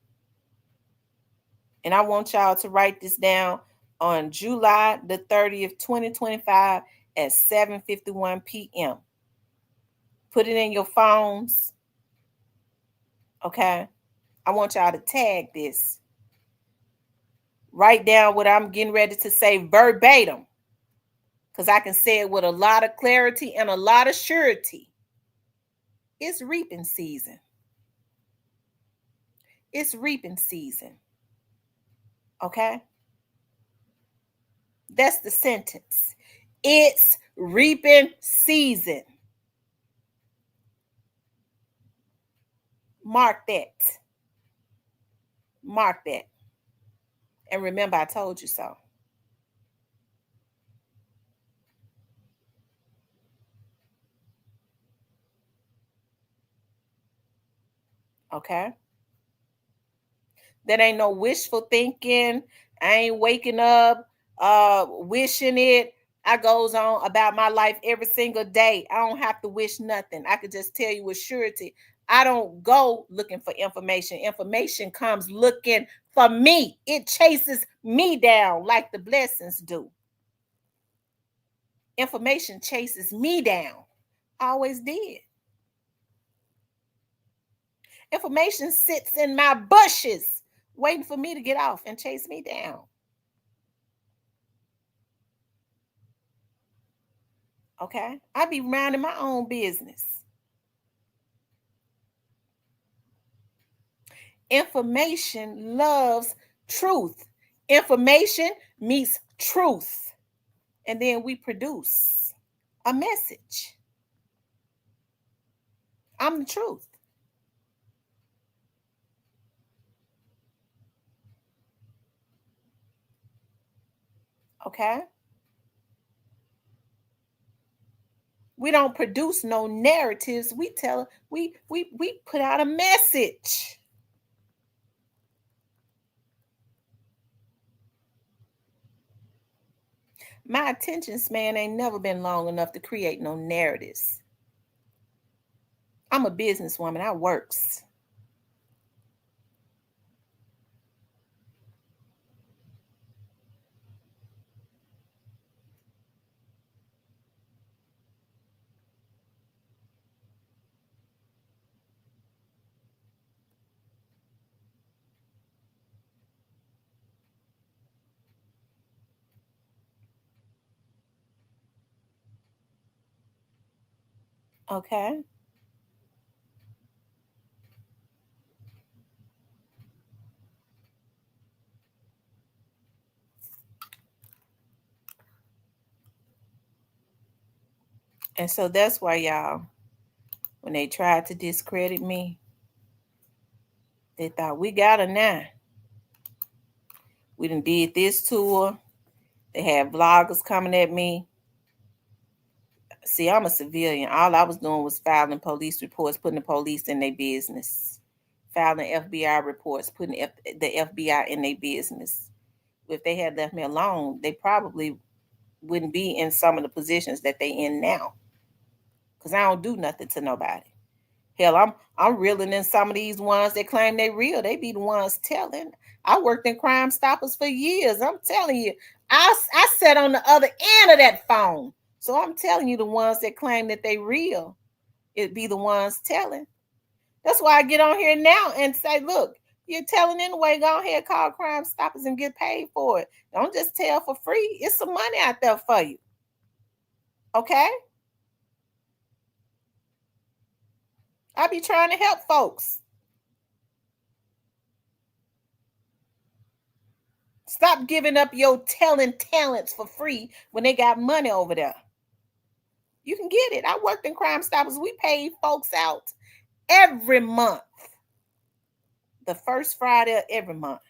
And I want y'all to write this down on July the 30th, 2025 at 7:51 p.m. Put it in your phones. Okay. I want y'all to tag this. Write down what I'm getting ready to say verbatim. Because I can say it with a lot of clarity and a lot of surety. It's reaping season. It's reaping season. Okay? That's the sentence. It's reaping season. Mark that. Mark that. And remember, I told you so. Okay? That ain't no wishful thinking. I ain't waking up wishing it. I goes on about my life every single day. I don't have to wish nothing. I could just tell you with surety. I don't go looking for information. Information comes looking for me. It chases me down like the blessings do. Information chases me down. Always did. Information sits in my bushes waiting for me to get off and chase me down. Okay? I be minding my own business. Information loves truth. Information meets truth. And then we produce a message. I'm the truth. Okay? We don't produce no narratives. We put out a message. My attention span ain't never been long enough to create no narratives. I'm a businesswoman. I works. Okay? And so that's why y'all, when they tried to discredit me, they thought we got her now. We done did this tour. They had vloggers coming at me. See, I'm a civilian. All I was doing was filing police reports, putting the police in their business. Filing FBI reports, putting the FBI in their business. If they had left me alone, they probably wouldn't be in some of the positions that they in now. Because I don't do nothing to nobody. Hell, I'm reeling in some of these ones that claim they real. They be the ones telling. I worked in Crime Stoppers for years. I'm telling you, I sat on the other end of that phone. So I'm telling you, the ones that claim that they real, it be the ones telling. That's why I get on here now and say, look, you're telling anyway, go ahead, call Crime Stoppers and get paid for it. Don't just tell for free. It's some money out there for you. Okay? I be trying to help folks. Stop giving up your telling talents for free when they got money over there. You can get it. I worked in Crime Stoppers. We paid folks out every month. The first Friday of every month.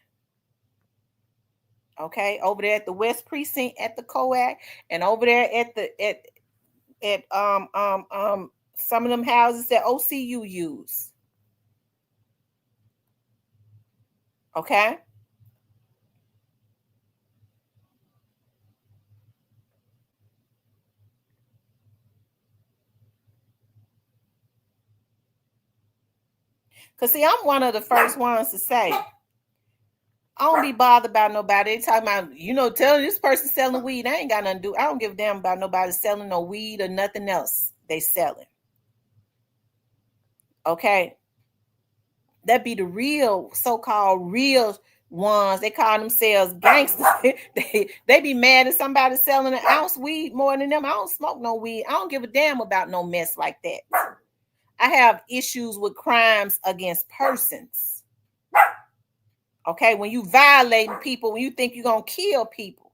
Okay, over there at the West Precinct at the COAC, and over there at some of them houses that OCU use. Okay. Because see, I'm one of the first ones to say, I don't be bothered about nobody. They talking about, telling this person selling weed. I ain't got nothing to do. I don't give a damn about nobody selling no weed or nothing else they selling. Okay. That be the real, so-called real ones. They call themselves gangsters. they be mad at somebody selling an ounce weed more than them. I don't smoke no weed. I don't give a damn about no mess like that. I have issues with crimes against persons. Okay, when you violating people, when you think you're gonna kill people.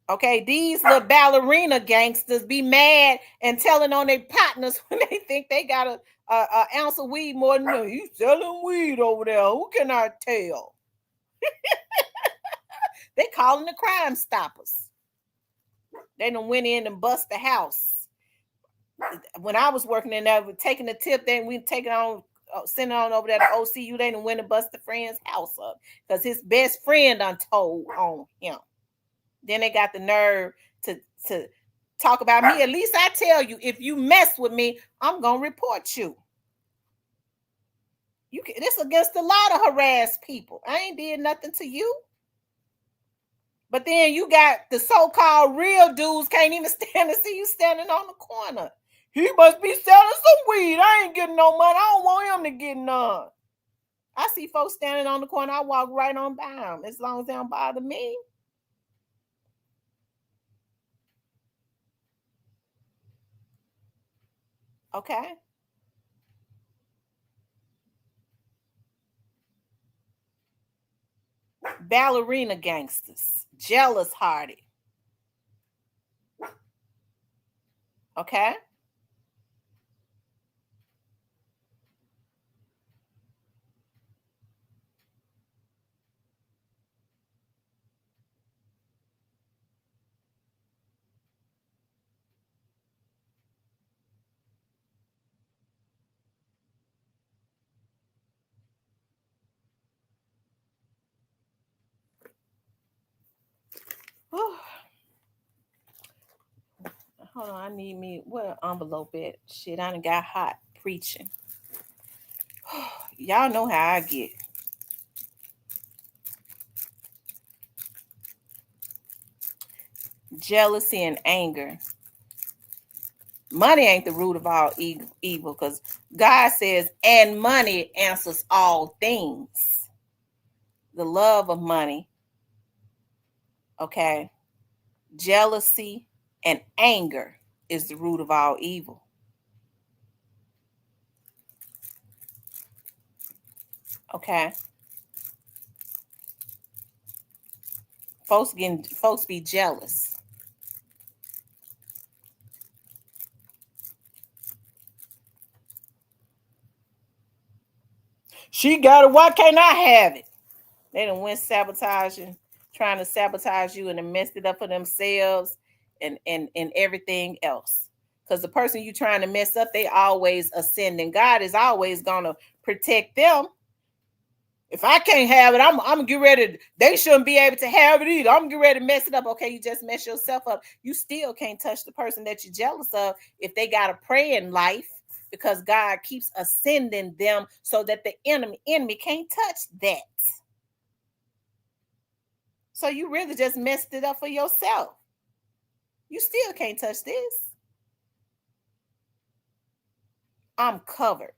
Okay, these little ballerina gangsters be mad and telling on their partners when they think they got a ounce of weed more than them. You selling weed over there. Who can I tell? They calling the Crime Stoppers. They done went in and bust the house. When I was working in there, taking the tip, then we taking on, sending on over there to OCU. They done went and bust the friend's house up because his best friend done told on him. Then they got the nerve to talk about me. At least I tell you, if you mess with me, I'm gonna report you. This against the law to harass people. I ain't did nothing to you. But then you got the so-called real dudes can't even stand to see you standing on the corner. He must be selling some weed. I ain't getting no money. I don't want him to get none. I see folks standing on the corner. I walk right on by them as long as they don't bother me. Okay. Ballerina gangsters, jealous hearted. Okay. Hold on, I need me where envelope at? Shit, I done got hot preaching. Y'all know how I get. Jealousy and anger. Money ain't the root of all evil because God says, and money answers all things. The love of money. Okay. Jealousy and anger is the root of all evil. Okay. Folks be jealous. She got it. Why can't I have it? They done went sabotaging, trying to sabotage you and then messed it up for themselves and everything else. Because the person you trying to mess up, they always ascending. God is always gonna protect them. If I can't have it, I'm get ready. They shouldn't be able to have it either. I'm get ready to mess it up. Okay, you just mess yourself up. You still can't touch the person that you're jealous of if they got a praying life, because God keeps ascending them so that the enemy can't touch that. So you really just messed it up for yourself. You still can't touch this. I'm covered.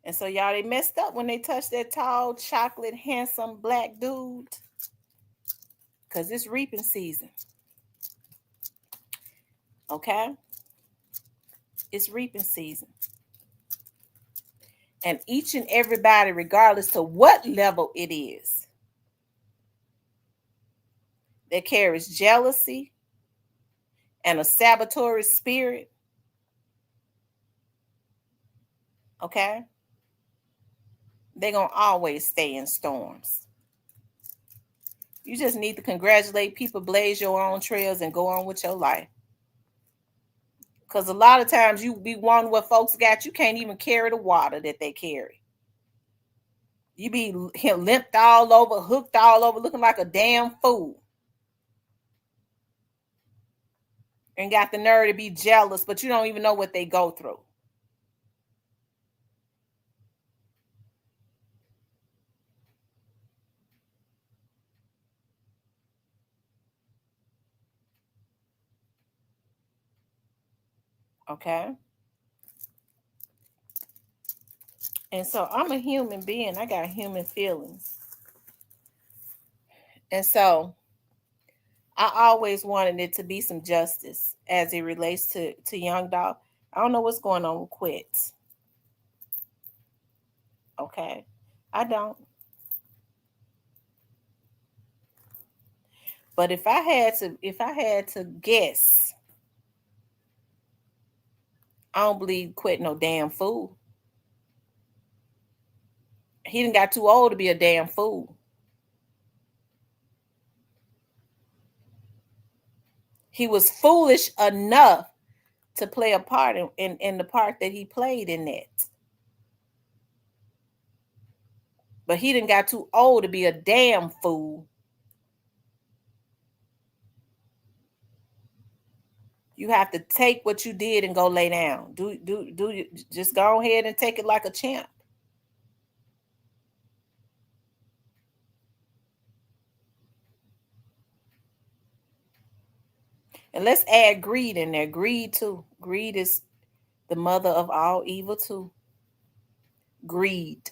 And so y'all, they messed up when they touched that tall, chocolate, handsome black dude. Because it's reaping season. Okay? It's reaping season. And each and everybody, regardless to what level it is, that carries jealousy and a saboteur spirit, okay, they're going to always stay in storms. You just need to congratulate people, blaze your own trails, and go on with your life. Because a lot of times you be wanting what folks got, you can't even carry the water that they carry. You be limped all over, hooked all over, looking like a damn fool. And got the nerve to be jealous, but you don't even know what they go through. Okay? And so I'm a human being. I got human feelings. And so I always wanted it to be some justice as it relates to Young Dog. I don't know what's going on with Quits. Okay? I don't. But if I had to guess, I don't believe Quit no damn fool. He done got too old to be a damn fool. He was foolish enough to play a part in the part that he played in that. But he done got too old to be a damn fool. You have to take what you did and go lay down. Just go ahead and take it like a champ. And let's add greed in there. Greed too. Greed is the mother of all evil too. Greed.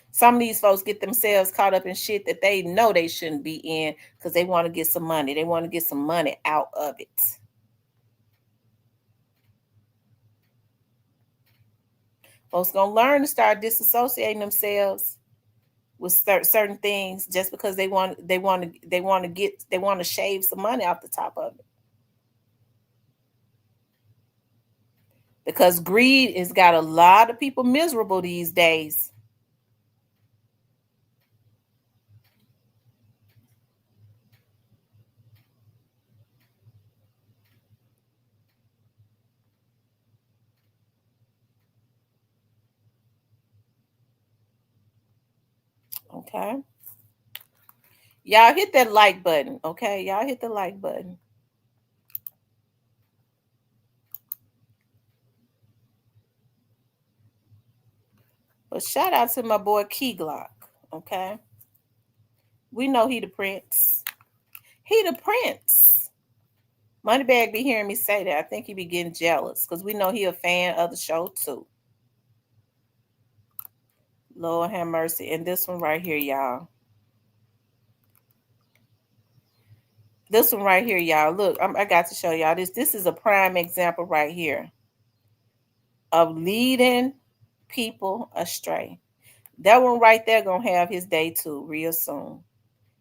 Some of these folks get themselves caught up in shit that they know they shouldn't be in because they want to get some money. They want to get some money out of it. Folks gonna learn to start disassociating themselves with certain things just because they want to shave some money off the top of it. Because greed has got a lot of people miserable these days. Okay. Y'all hit that like button. Okay. Y'all hit the like button. But shout out to my boy Key Glock. Okay. We know he the prince. He the prince. Moneybag be hearing me say that. I think he be getting jealous because we know he a fan of the show too. Lord have mercy. And this one right here, y'all. This one right here, y'all. Look, I got to show y'all this. This is a prime example right here of leading people astray. That one right there gonna have his day too real soon.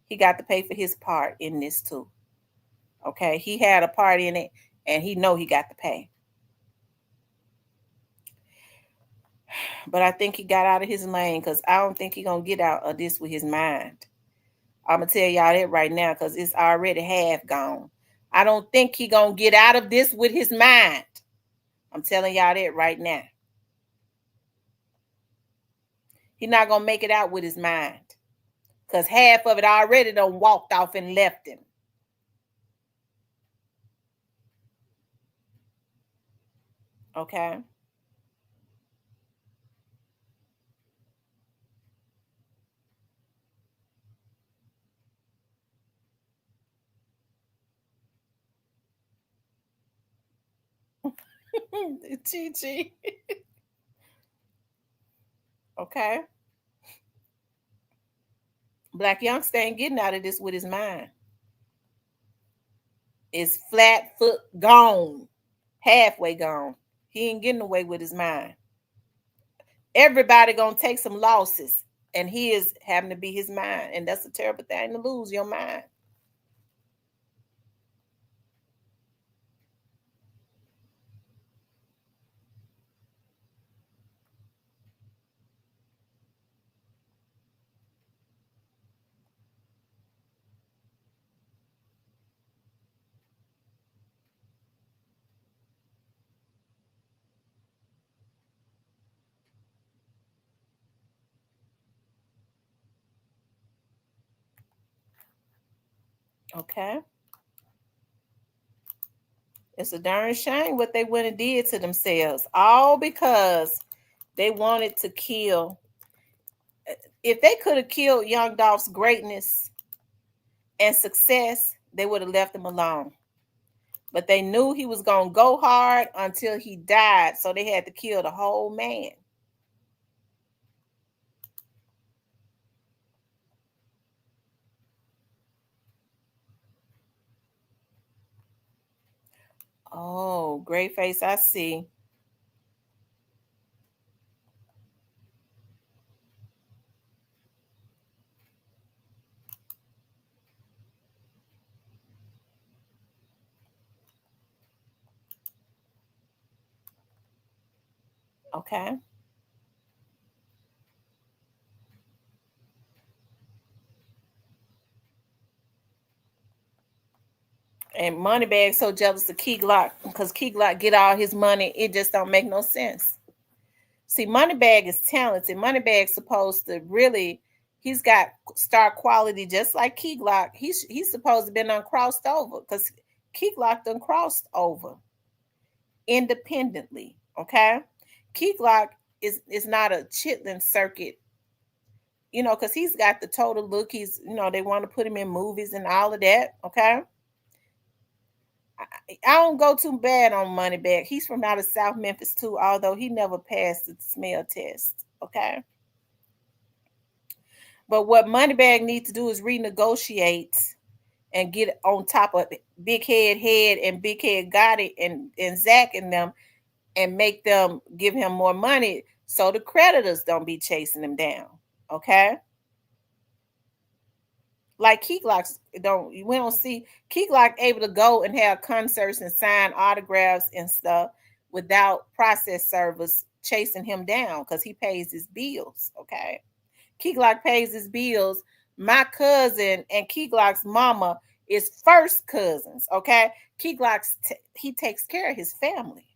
He got to pay for his part in this too. Okay, he had a part in it, and he know he got to pay. But I think he got out of his lane because I don't think he gonna get out of this with his mind. I'm gonna tell y'all that right now because it's already half gone. I don't think he gonna get out of this with his mind. I'm telling y'all that right now. He not gonna make it out with his mind because half of it already done walked off and left him. Okay. Chi. Okay. Black youngster ain't getting out of this with his mind. It's flat foot gone, halfway gone. He ain't getting away with his mind. Everybody gonna take some losses, and he is having to be his mind, and that's a terrible thing to lose your mind. Okay. It's a darn shame what they went and did to themselves, all because they wanted to kill. If they could have killed Young Dolph's greatness and success, they would have left him alone. But they knew he was going to go hard until he died, so they had to kill the whole man. Oh, great face, I see. Okay. And Moneybag so jealous of Key Glock because Key Glock get all his money. It just don't make no sense. See, Moneybag is talented. Moneybag's supposed to really, he's got star quality just like Key Glock. He's supposed to been uncrossed over because Key Glock done crossed over independently. Okay. Key Glock is not a Chitlin circuit, because he's got the total look. They want to put him in movies and all of that. Okay. I don't go too bad on Moneybag. He's from out of South Memphis too, although he never passed the smell test. Okay. But what Moneybag needs to do is renegotiate and get on top of Big Head and Big Head Gotti and Zach and them and make them give him more money so the creditors don't be chasing him down. Okay. Like Key Glock's we don't see Key Glock able to go and have concerts and sign autographs and stuff without process servers chasing him down because he pays his bills. Okay. Key Glock pays his bills. My cousin and Key Glock's mama is first cousins. Okay. Key Glock's he takes care of his family.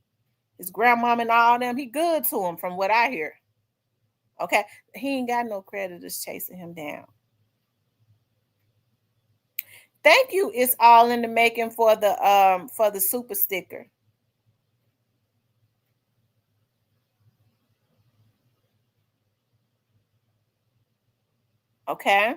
His grandmama and all them, he good to him from what I hear. Okay. He ain't got no creditors chasing him down. Thank you. It's all in the making for the super sticker. Okay.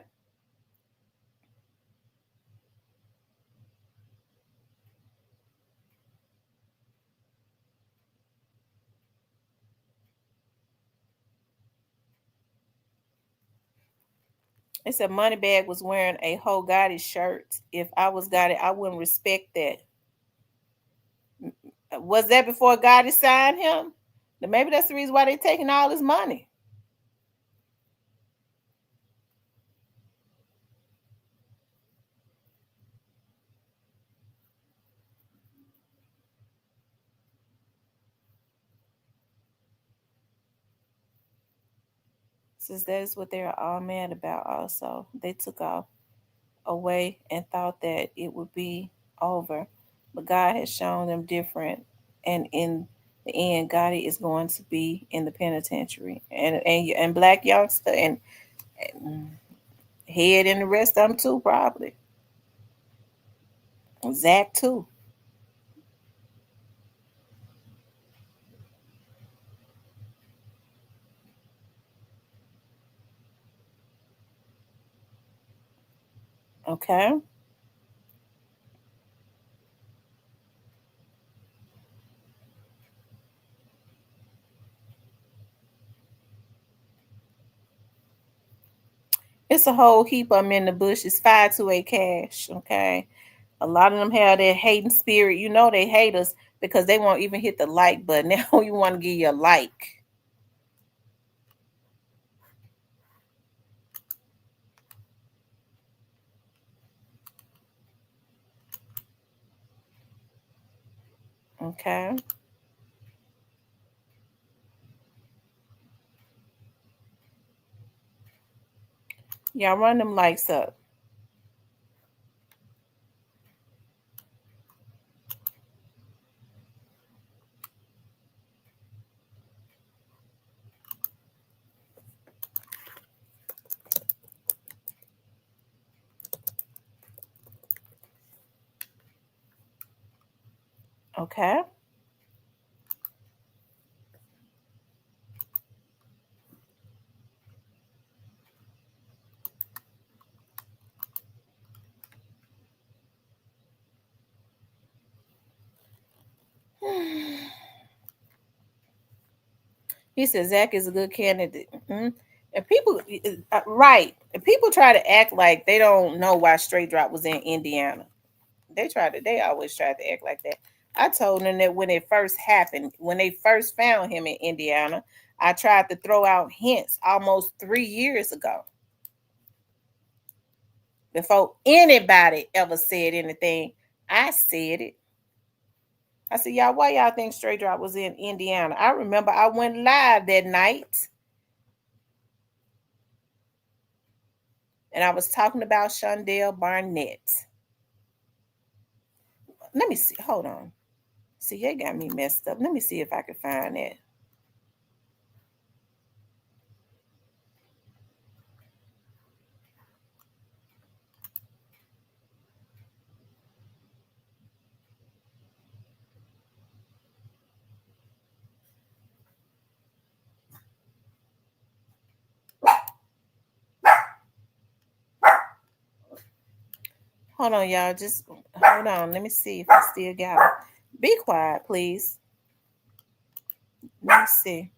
It said Moneybag was wearing a whole Gotti shirt. If I was Gotti, I wouldn't respect that. Was that before Gotti signed him? Then maybe that's the reason why they're taking all his money. Since that is what they're all mad about also. They took off away and thought that it would be over. But God has shown them different, and in the end, Gotti is going to be in the penitentiary. And Black Youngster and Head and the rest of them too, probably. Zach too. Okay. It's a whole heap of them in the bushes. 528 Cash. Okay. A lot of them have that hating spirit. You know they hate us because they won't even hit the like button. They don't even want to give you a like. Okay. Y'all run them likes up. Okay. He said Zach is a good candidate. And people, right? And people try to act like they don't know why Straight Drop was in Indiana. They always tried to act like that. I told them that when it first happened, when they first found him in Indiana, I tried to throw out hints almost 3 years ago before anybody ever said anything. I said it. I said, y'all, why y'all think Straight Drop was in Indiana? I remember I went live that night and I was talking about Shondell Barnett. Let me see. Hold on. See, they got me messed up. Let me see if I can find that. Hold on, y'all. Just hold on. Let me see if I still got it. Be quiet, please. Let me see.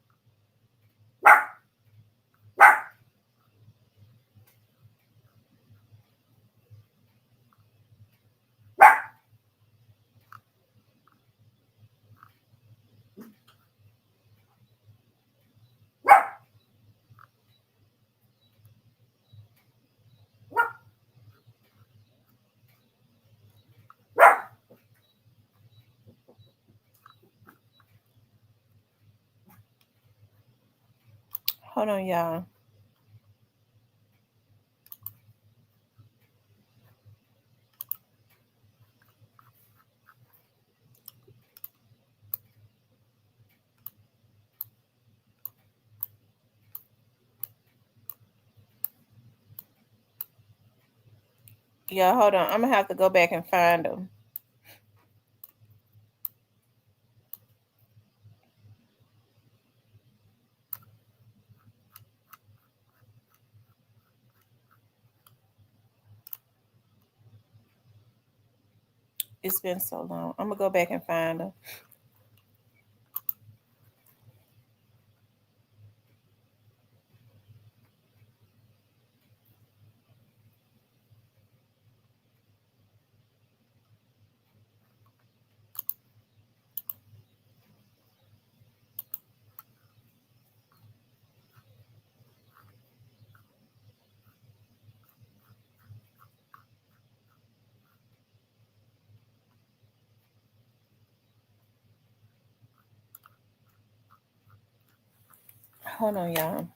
Hold on, y'all. Yeah, hold on. I'm gonna have to go back and find them. It's been so long. I'm gonna go back and find them. Hold on, y'all.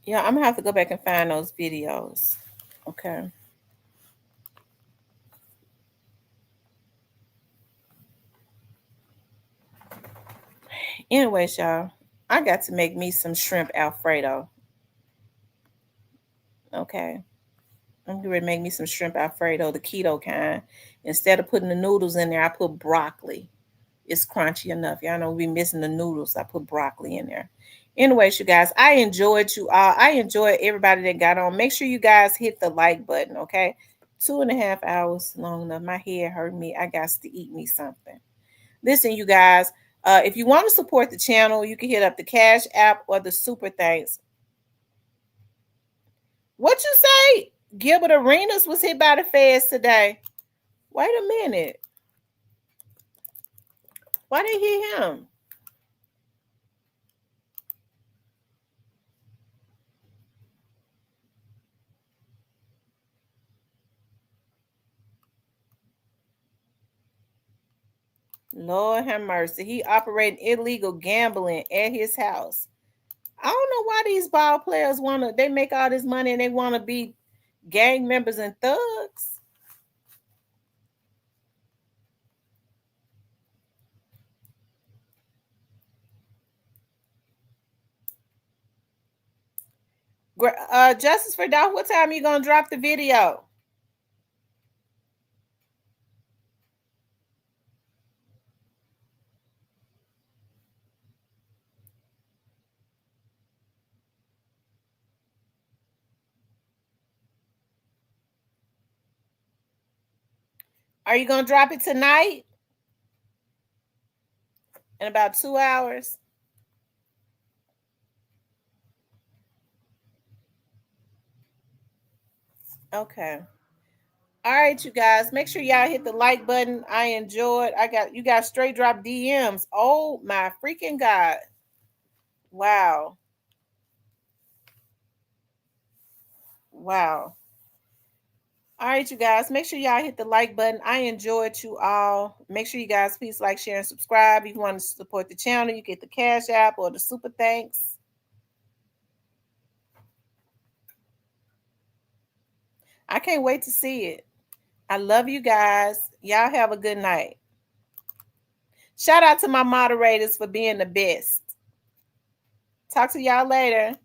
Yeah, I'm gonna have to go back and find those videos. Okay. Anyways, y'all, I got to make me some shrimp Alfredo. Okay. I'm going to make me some shrimp Alfredo, the keto kind. Instead of putting the noodles in there, I put broccoli. It's crunchy enough. Y'all know we missing the noodles. I put broccoli in there. Anyways, you guys, I enjoyed you all. I enjoyed everybody that got on. Make sure you guys hit the like button, okay? 2.5 hours long enough. My head hurt me. I got to eat me something. Listen, you guys, if you want to support the channel, you can hit up the Cash App or the Super Thanks. What you say? Gilbert Arenas was hit by the feds today. Wait a minute. Why they hit him? Lord have mercy. He operating illegal gambling at his house. I don't know why these ball players they make all this money and they want to be gang members and thugs. Justice for Dolph, what time you gonna drop the video? Are you gonna drop it tonight? In about 2 hours? Okay. All right, you guys. Make sure y'all hit the like button. I enjoyed. You got straight drop DMs. Oh my freaking God. Wow. Wow. All right, you guys. Make sure y'all hit the like button. I enjoyed you all. Make sure you guys please like, share, and subscribe. If you want to support the channel, you get the Cash App or the Super Thanks. I can't wait to see it. I love you guys. Y'all have a good night. Shout out to my moderators for being the best. Talk to y'all later.